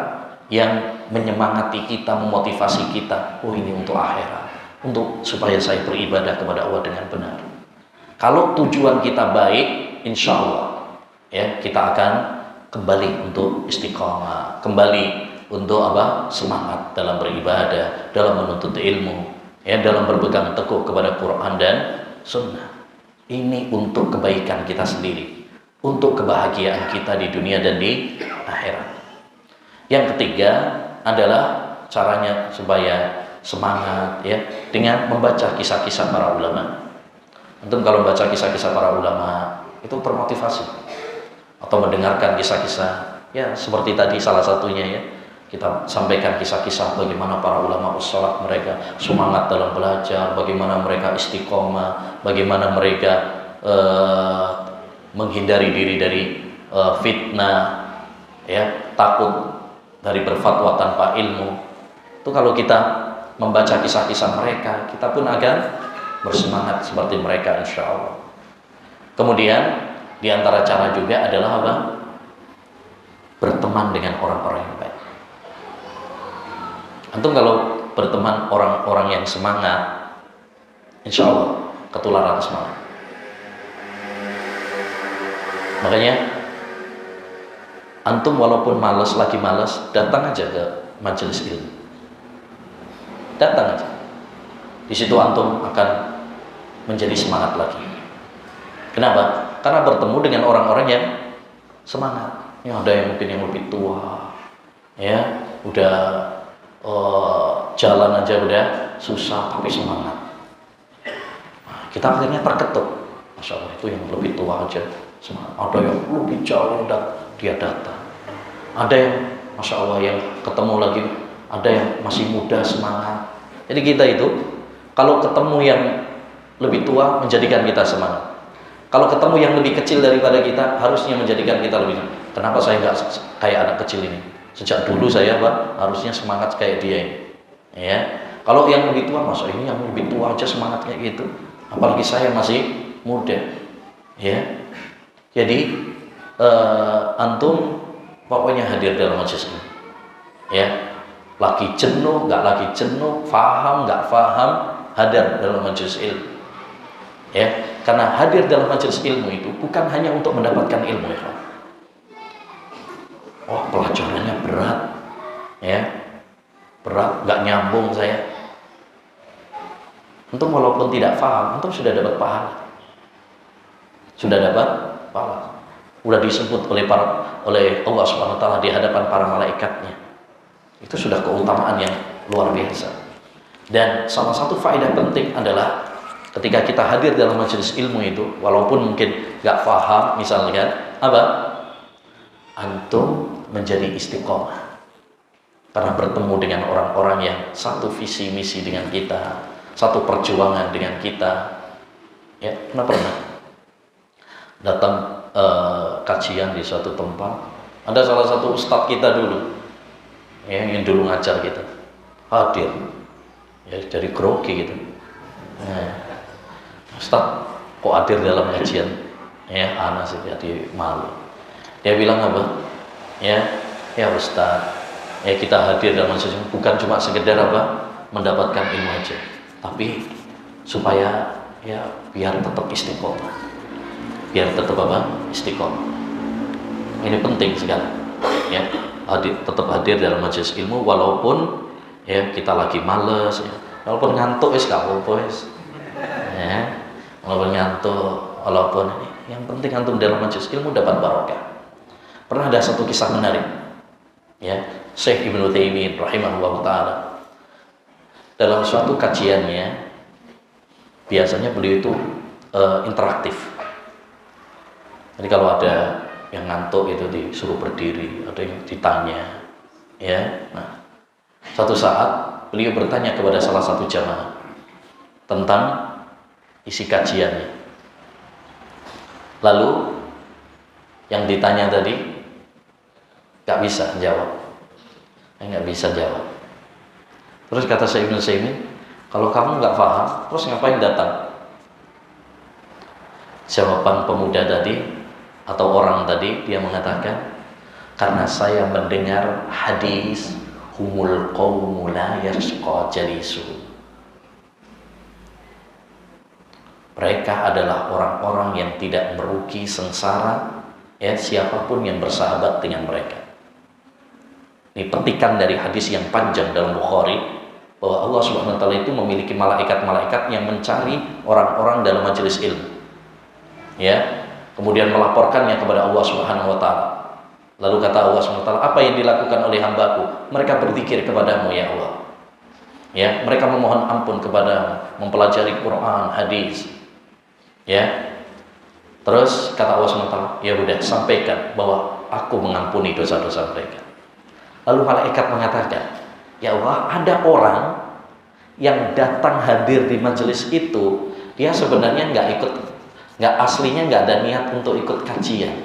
Speaker 1: yang menyemangati kita, memotivasi kita? Oh, ini untuk akhirat, untuk supaya saya beribadah kepada Allah dengan benar. Kalau tujuan kita baik, insya Allah, ya, kita akan kembali untuk istiqomah, kembali untuk apa? Semangat dalam beribadah, dalam menuntut ilmu, ya, dalam berpegang teguh kepada Quran dan Sunnah. Ini untuk kebaikan kita sendiri, untuk kebahagiaan kita di dunia dan di akhirat. Yang ketiga adalah caranya supaya semangat, ya, dengan membaca kisah-kisah para ulama. Antum kalau baca kisah-kisah para ulama itu termotivasi, atau mendengarkan kisah-kisah, ya, seperti tadi salah satunya, ya, kita sampaikan kisah-kisah bagaimana para ulama ussalat mereka semangat dalam belajar, bagaimana mereka istiqomah, bagaimana mereka menghindari diri dari fitnah, ya, takut dari berfatwa tanpa ilmu. Itu kalau kita membaca kisah-kisah mereka, kita pun akan bersemangat seperti mereka, insya Allah. Kemudian di antara cara juga adalah apa? Berteman dengan orang-orang yang baik. Antum kalau berteman orang-orang yang semangat, insya Allah ketularan semangat. Makanya antum walaupun lagi malas, datang aja ke majelis ilmu. Datang aja. Di situ antum akan menjadi semangat lagi. Kenapa? Karena bertemu dengan orang-orang yang semangat. Ya, ada yang mungkin yang lebih tua, ya, udah jalan aja udah susah tapi semangat. Kita akhirnya terketuk. Masya Allah, itu yang lebih tua aja semangat. Ada yang lebih jauh dia datang. Ada yang Masya Allah yang ketemu lagi, ada yang masih muda semangat. Jadi kita itu kalau ketemu yang lebih tua menjadikan kita semangat. Kalau ketemu yang lebih kecil daripada kita harusnya menjadikan kita lebih. Kenapa saya nggak kayak anak kecil ini? Sejak dulu saya harusnya semangat kayak dia ini. Ya. Kalau yang lebih tua, masa ini yang lebih tua aja semangat kayak gitu. Apalagi saya masih muda. Ya. Jadi antum pokoknya hadir dalam majelis ini. Ya. Lagi jenuh, nggak lagi jenuh, faham, nggak faham, hadir dalam majelis ilmu. Ya, karena hadir dalam majelis ilmu itu bukan hanya untuk mendapatkan ilmu, ya. Oh, pelajarannya berat, ya, berat, nggak nyambung saya. Antum walaupun tidak paham, antum sudah dapat pahala, sudah dapat pahala, sudah disebut oleh Allah Subhanahu Wa Taala di hadapan para malaikatnya. Itu sudah keutamaan yang luar biasa. Dan salah satu faedah penting adalah ketika kita hadir dalam majelis ilmu itu, walaupun mungkin nggak paham, misalnya apa, antum menjadi istiqomah karena bertemu dengan orang-orang yang satu visi misi dengan kita, satu perjuangan dengan kita. Ya, pernah datang kajian di suatu tempat, ada salah satu ustadz kita dulu, ya, yang dulu ngajar kita, hadir, ya, dari grogi gitu. Ustaz, kok hadir dalam kajian? Ya, ana sih jadi malu. Dia bilang apa? Ya Ustaz, ya kita hadir dalam majelis bukan cuma sekedar apa? Mendapatkan ilmu aja, tapi supaya ya biar tetap istiqomah. Biar tetap apa? Istiqomah. Ini penting sekali. Ya, tetap hadir dalam majelis ilmu walaupun ya kita lagi males, ya. Walaupun ngantuk wis gak apa-apa wis. Ya. Walaupun ngantuk, walaupun ini, yang penting antum dalam majelis ilmu dapat barokah. Pernah ada satu kisah menarik, ya, Syekh Ibnu Taimiyah rahimahullah taala dalam suatu kajiannya, biasanya beliau itu interaktif. Jadi kalau ada yang ngantuk itu disuruh berdiri, ada yang ditanya, ya. Nah, suatu saat beliau bertanya kepada salah satu jamaah tentang isi kajiannya. Lalu yang ditanya tadi nggak bisa jawab, nggak bisa jawab. Terus kata Syekh Ibnu Taimiyah, kalau kamu nggak paham, terus ngapain datang? Jawaban pemuda tadi atau orang tadi, dia mengatakan, karena saya mendengar hadis humul qaumu la yashqa jalisuhum. Mereka adalah orang-orang yang tidak merugi sengsara, ya, siapapun yang bersahabat dengan mereka. Ini petikan dari hadis yang panjang dalam Bukhari, bahwa Allah Subhanahu Wa Taala itu memiliki malaikat-malaikat yang mencari orang-orang dalam majelis ilmu, ya, kemudian melaporkannya kepada Allah Subhanahu Wa Taala. Lalu kata Allah Subhanahu Wa Taala, apa yang dilakukan oleh hambaku? Mereka berzikir kepadamu, ya Allah. Ya, mereka memohon ampun kepadamu, mempelajari Quran, hadis. Ya, terus kata Allah SWT, ya udah sampaikan bahwa aku mengampuni dosa-dosa mereka. Lalu malaikat mengatakan, ya Allah, ada orang yang datang hadir di majelis itu, dia sebenarnya nggak aslinya nggak ada niat untuk ikut kajian.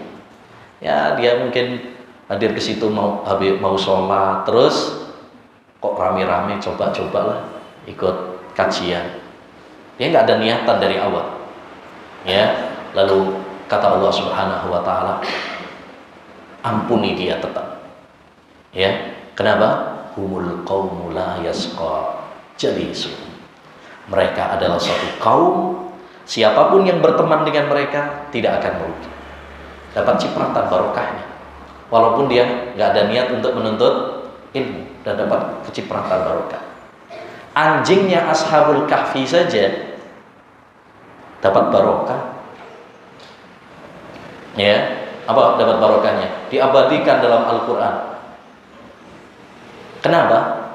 Speaker 1: Ya, dia mungkin hadir ke situ mau sholat, terus kok rame-rame coba-cobalah ikut kajian. Dia nggak ada niatan dari awal. Ya, lalu kata Allah Subhanahu wa taala, ampuni dia tetap. Ya, kenapa? Humul qaumu la yasqa jalisun. Mereka adalah satu kaum, siapapun yang berteman dengan mereka tidak akan merugi. Dapat cipratan barokahnya. Walaupun dia nggak ada niat untuk menuntut ilmu, dan dapat kecipratan barokah. Anjingnya Ashabul Kahfi saja dapat barokah. Ya, apa dapat barokahnya? Diabadikan dalam Al-Qur'an. Kenapa?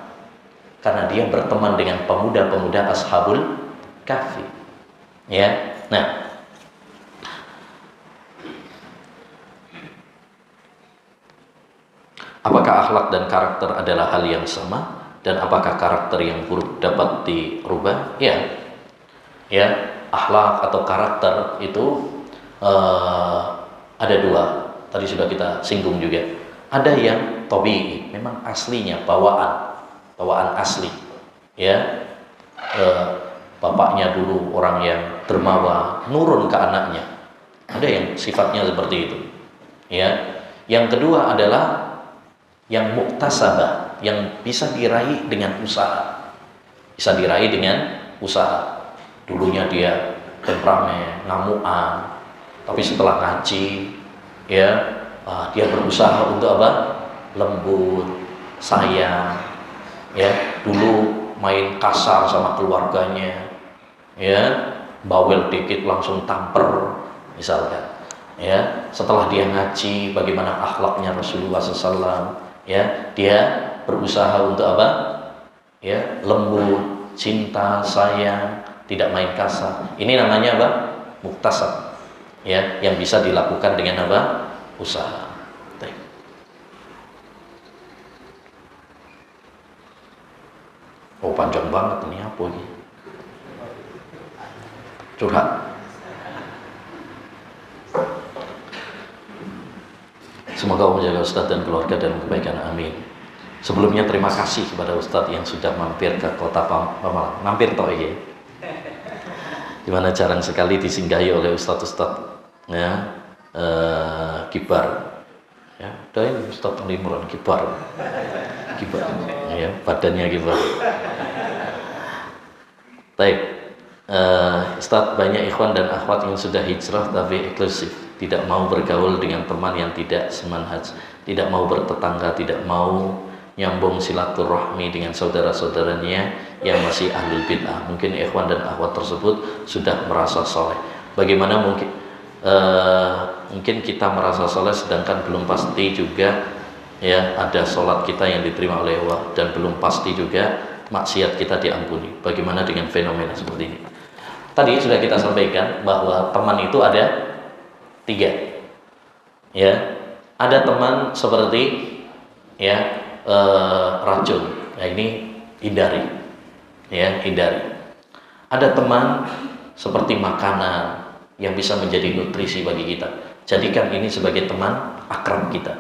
Speaker 1: Karena dia berteman dengan pemuda-pemuda Ashabul Kahfi. Ya. Nah, apakah akhlak dan karakter adalah hal yang sama, dan apakah karakter yang buruk dapat dirubah? Ya. Ya, akhlak atau karakter itu ada dua. Tadi sudah kita singgung juga. Ada yang tabi'i, memang aslinya bawaan asli. Ya, bapaknya dulu orang yang dermawan, nurun ke anaknya. Ada yang sifatnya seperti itu. Ya, yang kedua adalah yang muktasabah, yang bisa diraih dengan usaha. Bisa diraih dengan usaha. Dulunya dia temperamen, ngamuan, tapi setelah ngaji, ya, dia berusaha untuk apa? Lembut, sayang, ya. Dulu main kasar sama keluarganya, ya, bawel dikit langsung tamper, misalkan, ya. Setelah dia ngaji, bagaimana akhlaknya Rasulullah SAW, ya, dia berusaha untuk apa? Ya, lembut, cinta, sayang, tidak main kasar. Ini namanya apa? Muktasab. Ya, yang bisa dilakukan dengan apa? Usaha. Baik. Oh, panjang banget ini, apa ini? Curhat. Semoga Allah menjaga Ustaz dan keluarga dan kebaikan, amin. Sebelumnya terima kasih kepada Ustaz yang sudah mampir ke kota Pemalang. Mampir toh ya. Dimana jarang sekali disinggahi oleh Ustaz-Ustaz, ya, kibar, ya, udah ini Ustaz Limuran kibar, ya, badannya kibar. Baik, Ustaz, banyak ikhwan dan akhwat yang sudah hijrah tapi eksklusif, tidak mau bergaul dengan teman yang tidak semanhaj, tidak mau bertetangga, tidak mau nyambung silaturahmi dengan saudara-saudaranya yang masih ahlul bid'ah. Mungkin ikhwan dan akhwat tersebut sudah merasa soleh. Bagaimana mungkin kita merasa soleh sedangkan belum pasti juga, ya, ada sholat kita yang diterima oleh Allah, dan belum pasti juga maksiat kita diampuni. Bagaimana dengan fenomena seperti ini? Tadi sudah kita sampaikan bahwa teman itu ada 3. Ya, ada teman seperti, ya, racun. Nah, ini hindari. Ya, hindari. Ada teman seperti makanan yang bisa menjadi nutrisi bagi kita. Jadikan ini sebagai teman akrab kita,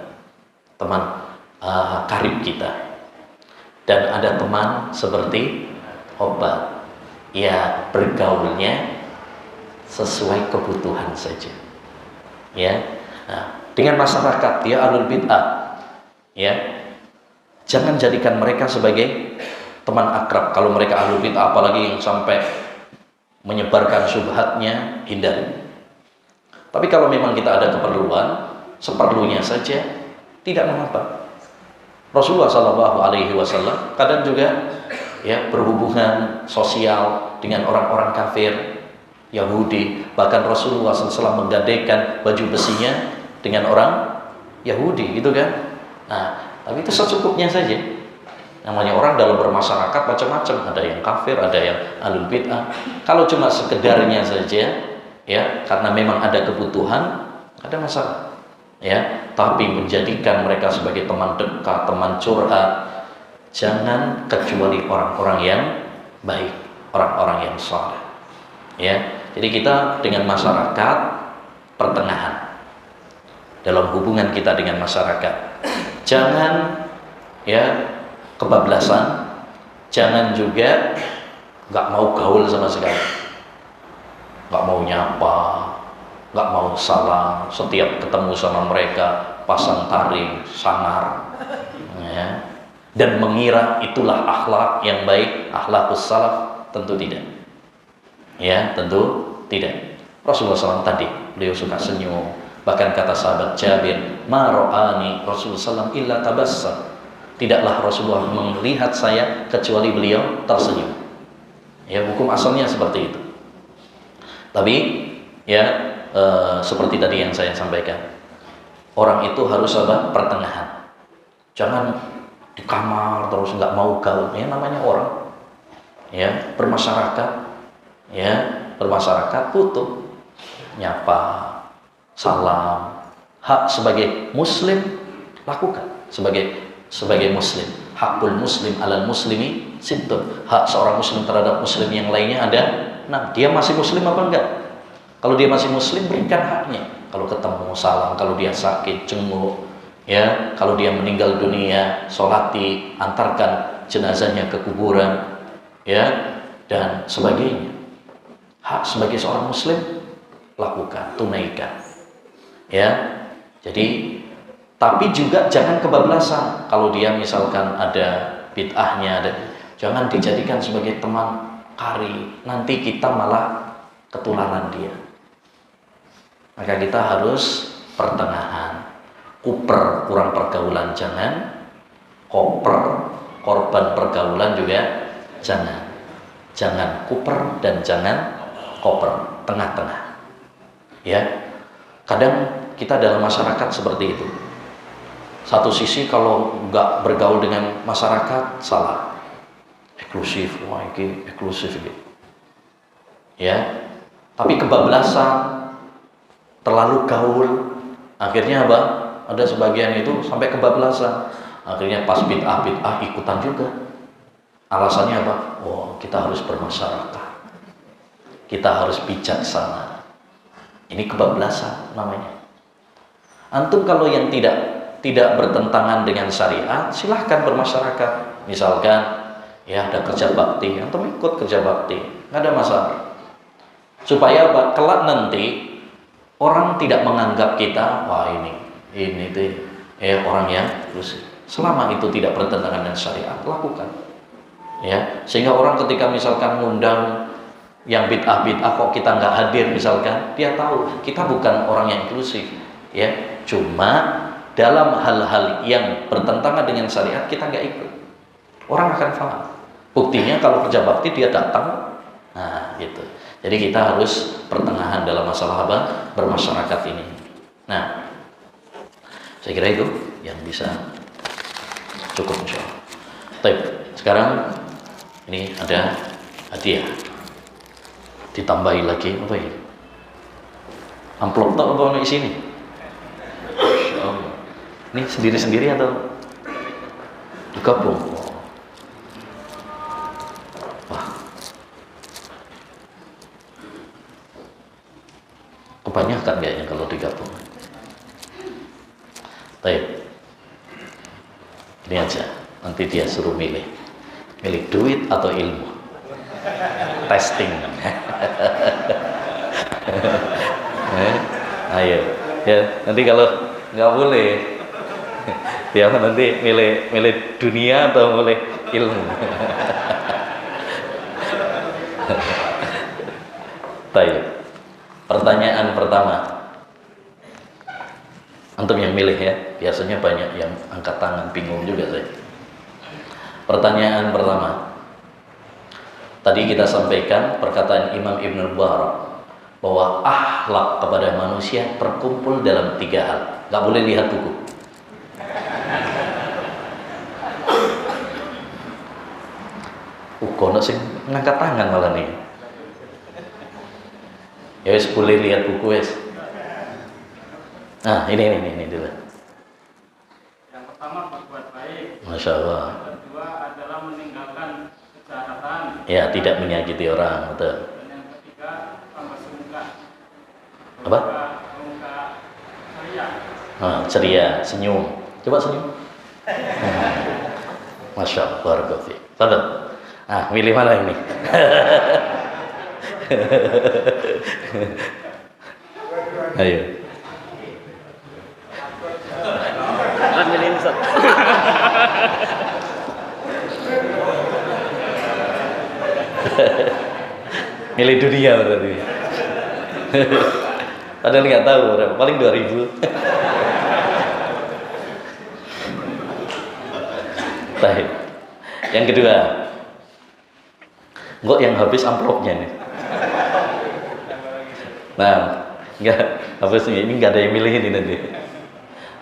Speaker 1: teman karib kita. Dan ada teman seperti obat, ya, bergaulnya sesuai kebutuhan saja. Ya, nah, dengan masyarakat dia ahlul bid'ah, ya, jangan jadikan mereka sebagai teman akrab. Kalau mereka ahlul bid'ah, apalagi yang sampai menyebarkan syubhatnya, hindari. Tapi kalau memang kita ada keperluan, seperlunya saja, tidak mengapa. Rasulullah SAW kadang juga, ya, berhubungan sosial dengan orang-orang kafir, Yahudi. Bahkan Rasulullah SAW menggadaikan baju besinya dengan orang Yahudi, gitu kan? Nah, tapi itu secukupnya saja. Namanya orang dalam bermasyarakat macam-macam, ada yang kafir, ada yang ahlul bid'ah. Kalau cuma sekedarnya saja, ya, karena memang ada kebutuhan, ada masalah. ya, tapi menjadikan mereka sebagai teman dekat, teman curhat. Jangan kecuali orang-orang yang baik, orang-orang yang saleh. Ya, jadi kita dengan masyarakat pertengahan dalam hubungan kita dengan masyarakat. Jangan ya kebablasan, jangan juga nggak mau gaul sama sekali, nggak mau nyapa, nggak mau salam, setiap ketemu sama mereka pasang taring, sangar, ya, dan mengira itulah akhlak yang baik, akhlakus salaf. Tentu tidak, ya, tentu tidak. Rasulullah SAW tadi beliau suka senyum, bahkan kata sahabat Jabir, ma ra'ani Rasulullah SAW illa tabassam, tidaklah Rasulullah melihat saya kecuali beliau tersenyum. Ya, hukum asalnya seperti itu. Tapi ya seperti tadi yang saya sampaikan, orang itu harus apa? Pertengahan. Jangan di kamar terus nggak mau gaul. Ya, namanya orang. Ya, bermasyarakat. Ya, bermasyarakat butuh nyapa, salam. Hak sebagai muslim lakukan. Sebagai muslim, hakul muslim alal muslimi sittun. Hak seorang muslim terhadap muslim yang lainnya ada. Nah, dia masih muslim apa enggak? Kalau dia masih muslim, berikan haknya. Kalau ketemu salam, kalau dia sakit jenguk, ya, kalau dia meninggal dunia, sholati, antarkan jenazahnya ke kuburan, ya, dan sebagainya. Hak sebagai seorang muslim lakukan, tunaikan. Ya. Jadi tapi juga jangan kebablasan. Kalau dia misalkan ada bid'ahnya, jangan dijadikan sebagai teman kari. Nanti kita malah ketularan dia. Maka kita harus pertengahan. Kuper, kurang pergaulan jangan. Koper, korban pergaulan juga jangan. Jangan kuper dan jangan koper, tengah-tengah. Ya. Kadang kita dalam masyarakat seperti itu. Satu sisi kalau nggak bergaul dengan masyarakat salah, eksklusif, wah ini eksklusif gitu, ya. Tapi kebablasan, terlalu gaul, akhirnya apa? Ada sebagian itu sampai kebablasan, akhirnya pas bid'ah ikutan juga. Alasannya apa? Oh, kita harus bermasyarakat, kita harus bijaksana. Ini kebablasan namanya. Antum kalau yang tidak bertentangan dengan syariat, silahkan bermasyarakat. Misalkan ya ada kerja bakti, antum ikut kerja bakti, nggak ada masalah. Supaya apa? Kelak nanti orang tidak menganggap kita, wah ini tuh ya orang yang terus. Selama itu tidak bertentangan dengan syariat, lakukan. Ya, sehingga orang ketika misalkan ngundang yang bid'ah kok kita nggak hadir misalkan, dia tahu kita bukan orang yang inklusif. Ya, cuma dalam hal-hal yang bertentangan dengan syariat kita nggak ikut, orang akan paham. Buktinya kalau kerja bakti dia datang, nah gitu. Jadi kita harus pertengahan dalam masalah apa? Bermasyarakat ini. Nah, saya kira itu yang bisa cukup insyaallah. Baik, sekarang ini ada hadiah. Ditambahi lagi apa ini? Amplop tak apa di sini? Ini sendiri-sendiri atau digabung? Wah, kebanyakan kayaknya kalau digabung. Baik, ini aja. Nanti dia suruh milih duit atau ilmu. Testing. Ayo, ya nanti kalau nggak boleh. Dia nanti milih dunia atau milih ilmu. Baik. Pertanyaan pertama. Antum yang milih ya. Biasanya banyak yang angkat tangan, bingung juga saya. Pertanyaan pertama. Tadi kita sampaikan perkataan Imam Ibn Mubarak bahwa akhlak kepada manusia terkumpul dalam 3 hal. Nggak boleh lihat buku. Kono sing ngangkat tangan malah nih. Ya wis boleh lihat buku wis. Nah, ini dulu.
Speaker 2: Yang pertama berbuat baik.
Speaker 1: Masya Allah.
Speaker 2: Yang kedua adalah meninggalkan kejahatan.
Speaker 1: Ya, tidak menyakiti orang, betul.
Speaker 2: Dan yang ketiga tambah muka.
Speaker 1: Apa?
Speaker 2: Muka ceria.
Speaker 1: Ceria, senyum. Coba senyum. Masya Allah, barakallahu fiik. Fadhil. Milih mana ini? Ayo.
Speaker 3: Milih ini, Ustaz.
Speaker 1: Milih dunia berarti. Padahal nggak tahu berapa, paling 2000. Baik. Yang kedua, kok yang habis amplopnya nih. Nah, nggak habis ini, nggak ada yang milih ini nanti.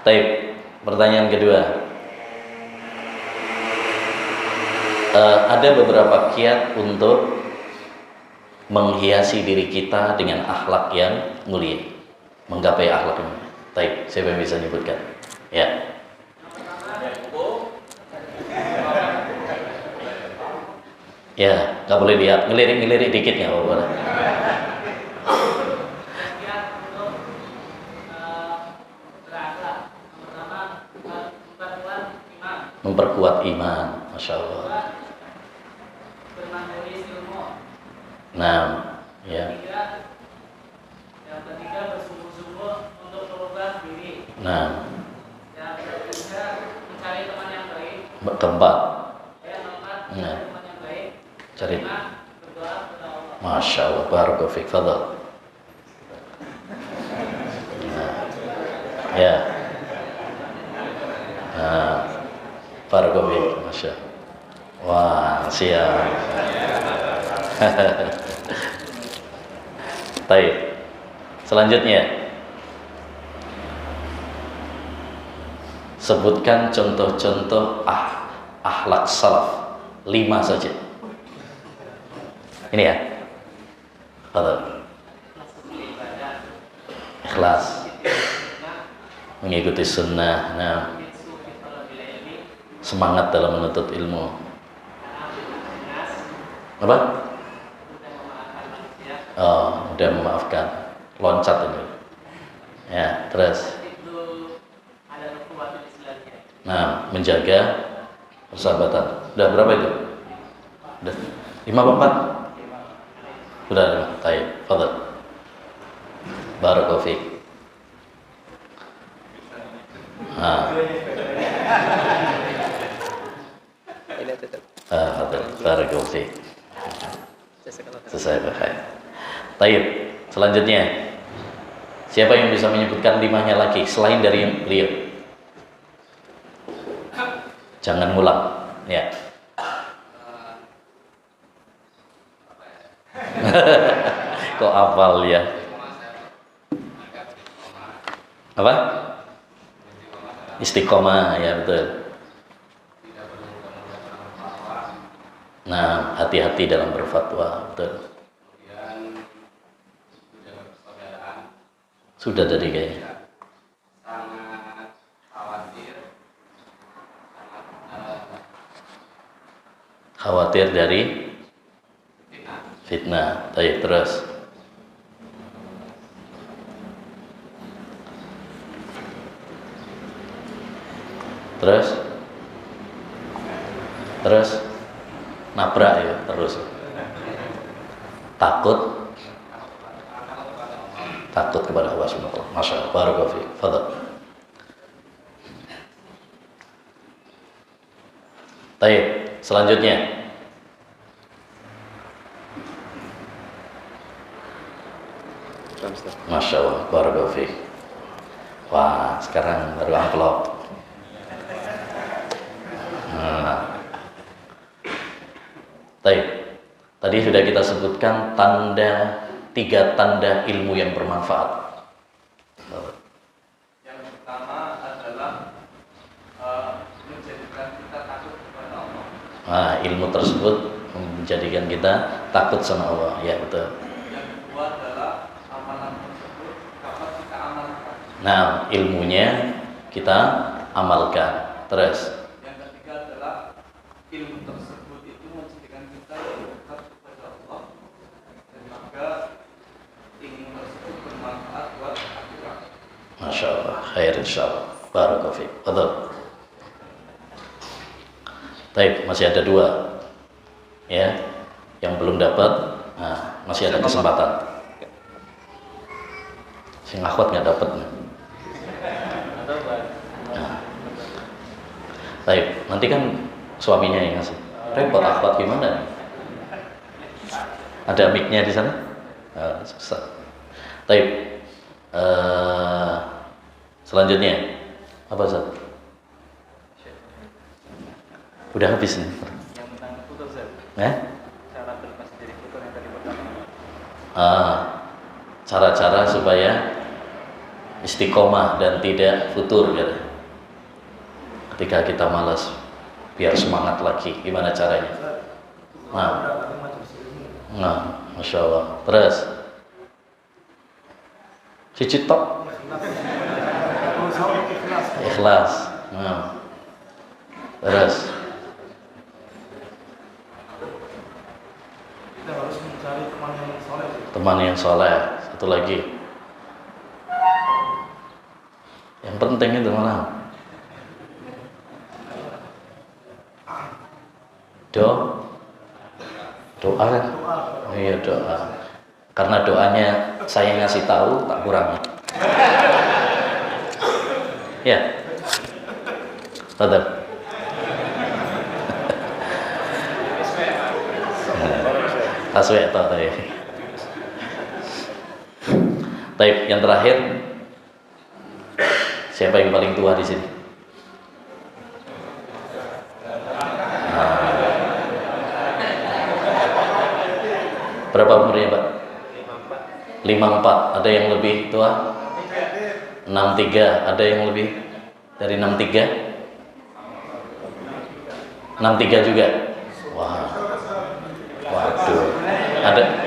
Speaker 1: Baik. Pertanyaan kedua. Ada beberapa kiat untuk menghiasi diri kita dengan akhlak yang mulia, menggapai akhlak yang mulia. Baik, siapa yang bisa menyebutkan? Ya. Ya, nggak boleh lihat, ngelirik dikit nggak apa-apa. Memperkuat iman, masya Allah. Nah, ya.
Speaker 2: Yang ketiga bersungguh-sungguh untuk merubah diri.
Speaker 1: Nah,
Speaker 2: Yang ketiga mencari teman yang baik.
Speaker 1: keempat.
Speaker 2: Yang keempat
Speaker 1: Nah.
Speaker 2: mencari teman yang baik.
Speaker 1: Cari.
Speaker 2: Kelima, berdoa kepada Allah.
Speaker 1: Masya Allah, barakallahu fiik. Fadhil. Nah, ya. Nah, barakallahu fiik. Masya Allah. Wah, siap. Baik. Selanjutnya, sebutkan contoh-contoh akhlak salaf. 5 saja. Ini ya. Fadhil. Ikhlas. Mengikuti sunnah. Nah, semangat dalam menuntut ilmu. Apa? Oh, udah memaafkan. Loncat ini. Ya, terus. Nah, menjaga persahabatan. Udah berapa itu? Udah 5 apa 4? Udah 5. Baik, fadhil. Barakallahu fiik. Fadhil. Barakallahu fiik. Selesai, baik. Baik, selanjutnya. Siapa yang bisa menyebutkan 5-nya lagi selain dari beliau? Jangan ngulang, ya. Kok hafal ya? Apa? Istiqomah, ya betul. Nah, hati-hati dalam berfatwa, betul. Sudah tadi kayaknya.
Speaker 2: Sangat khawatir.
Speaker 1: Khawatir dari fitnah. Baik, terus. Terus nabrak ya, terus. Takut kepada Allah Subhanahu wa taala. Masya Allah, barakallahu fiik. Fadhil. Baik, selanjutnya. Masya Allah, barakallahu fiik. Wah, sekarang baru amplop. Nah. Baik. Tadi sudah kita sebutkan 3 tanda ilmu yang bermanfaat.
Speaker 2: Yang pertama adalah menjadikan kita takut kepada Allah.
Speaker 1: Nah, ilmu tersebut menjadikan kita takut sama Allah. Ya, betul.
Speaker 2: Yang kedua adalah amalan tersebut dapat kita amalkan.
Speaker 1: Nah, ilmunya kita amalkan. Terus
Speaker 4: Yang ketiga adalah ilmu tersebut itu menjadikan kita dekat kepada Allah dan maka ilmu tersebut bermanfaat buat akhirat.
Speaker 1: Masya Allah, khair insyaallah. Barakallahu fiik. Betul. Baik, masih ada 2 ya yang belum dapat. Nah, masih ada kesempatan. Sing akhwat nggak dapat. Nah. Baik, nanti kan suaminya yang ngasih. Repot akhwat gimana? Ada mic-nya di sana? Susah. Baik. Selanjutnya apa Ustaz? Udah habis nih.
Speaker 3: Yang tentang futur, Zat. Cara berlepas dari futur yang tadi pertama.
Speaker 1: Cara-cara supaya istiqomah dan tidak futur gitu. Ketika kita malas, biar semangat lagi. Gimana caranya? Masya Allah. Terus, cicit tok. Ikhlas. Terus,
Speaker 5: kita harus mencari teman yang soleh.
Speaker 1: teman yang soleh. Satu lagi. Yang penting itu mana? Doa kan? Oh iya, doa. Karena doanya saya ngasih tahu, tak kurangi. Ya. Betul. Taswe atau tadi. Baik, yang terakhir, siapa yang paling tua di sini? Berapa umurnya Pak? 54. Ada yang lebih tua? 63. Ada yang lebih dari 63? 63 juga? Wah. Waduh.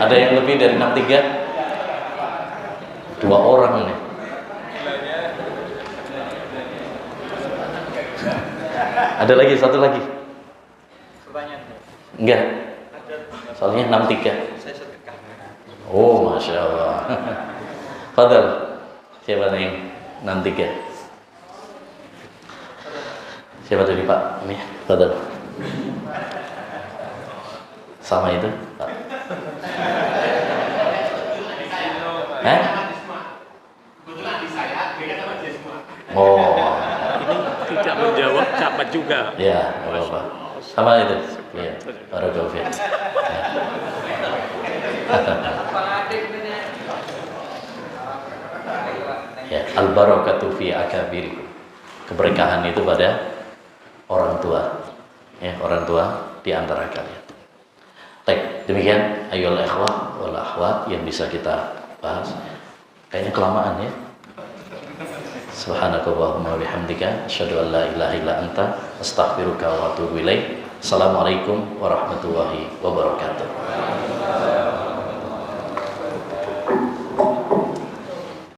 Speaker 1: Ada yang lebih dari 63? 2 orang nih. Ada lagi, satu lagi?
Speaker 3: Pertanyaan.
Speaker 1: Enggak. Soalnya 63.
Speaker 3: Saya sedekah.
Speaker 1: Oh, Masya Allah. Fadal. Siapa nih yang 63? Siapa tadi Pak? Ini, Fadal. Sama itu Pak? Oh.
Speaker 3: Ini tidak menjawab dapat juga.
Speaker 1: Ya, apa-apa. Sama itu. Iya, barakallahu fiik. Ya, al-barakatu fi akabirikum. Keberkahan itu pada orang tua. Ya, orang tua di antara kalian. Baik, demikian ayyuhal ikhwah wal akhwat yang bisa kita bahas. Kayaknya kelamaan ya. Subhanakallahumma wa bihamdika asyhadu an la ilaha illa anta astaghfiruka wa atubu ilaik. Assalamualaikum warahmatullahi wabarakatuh.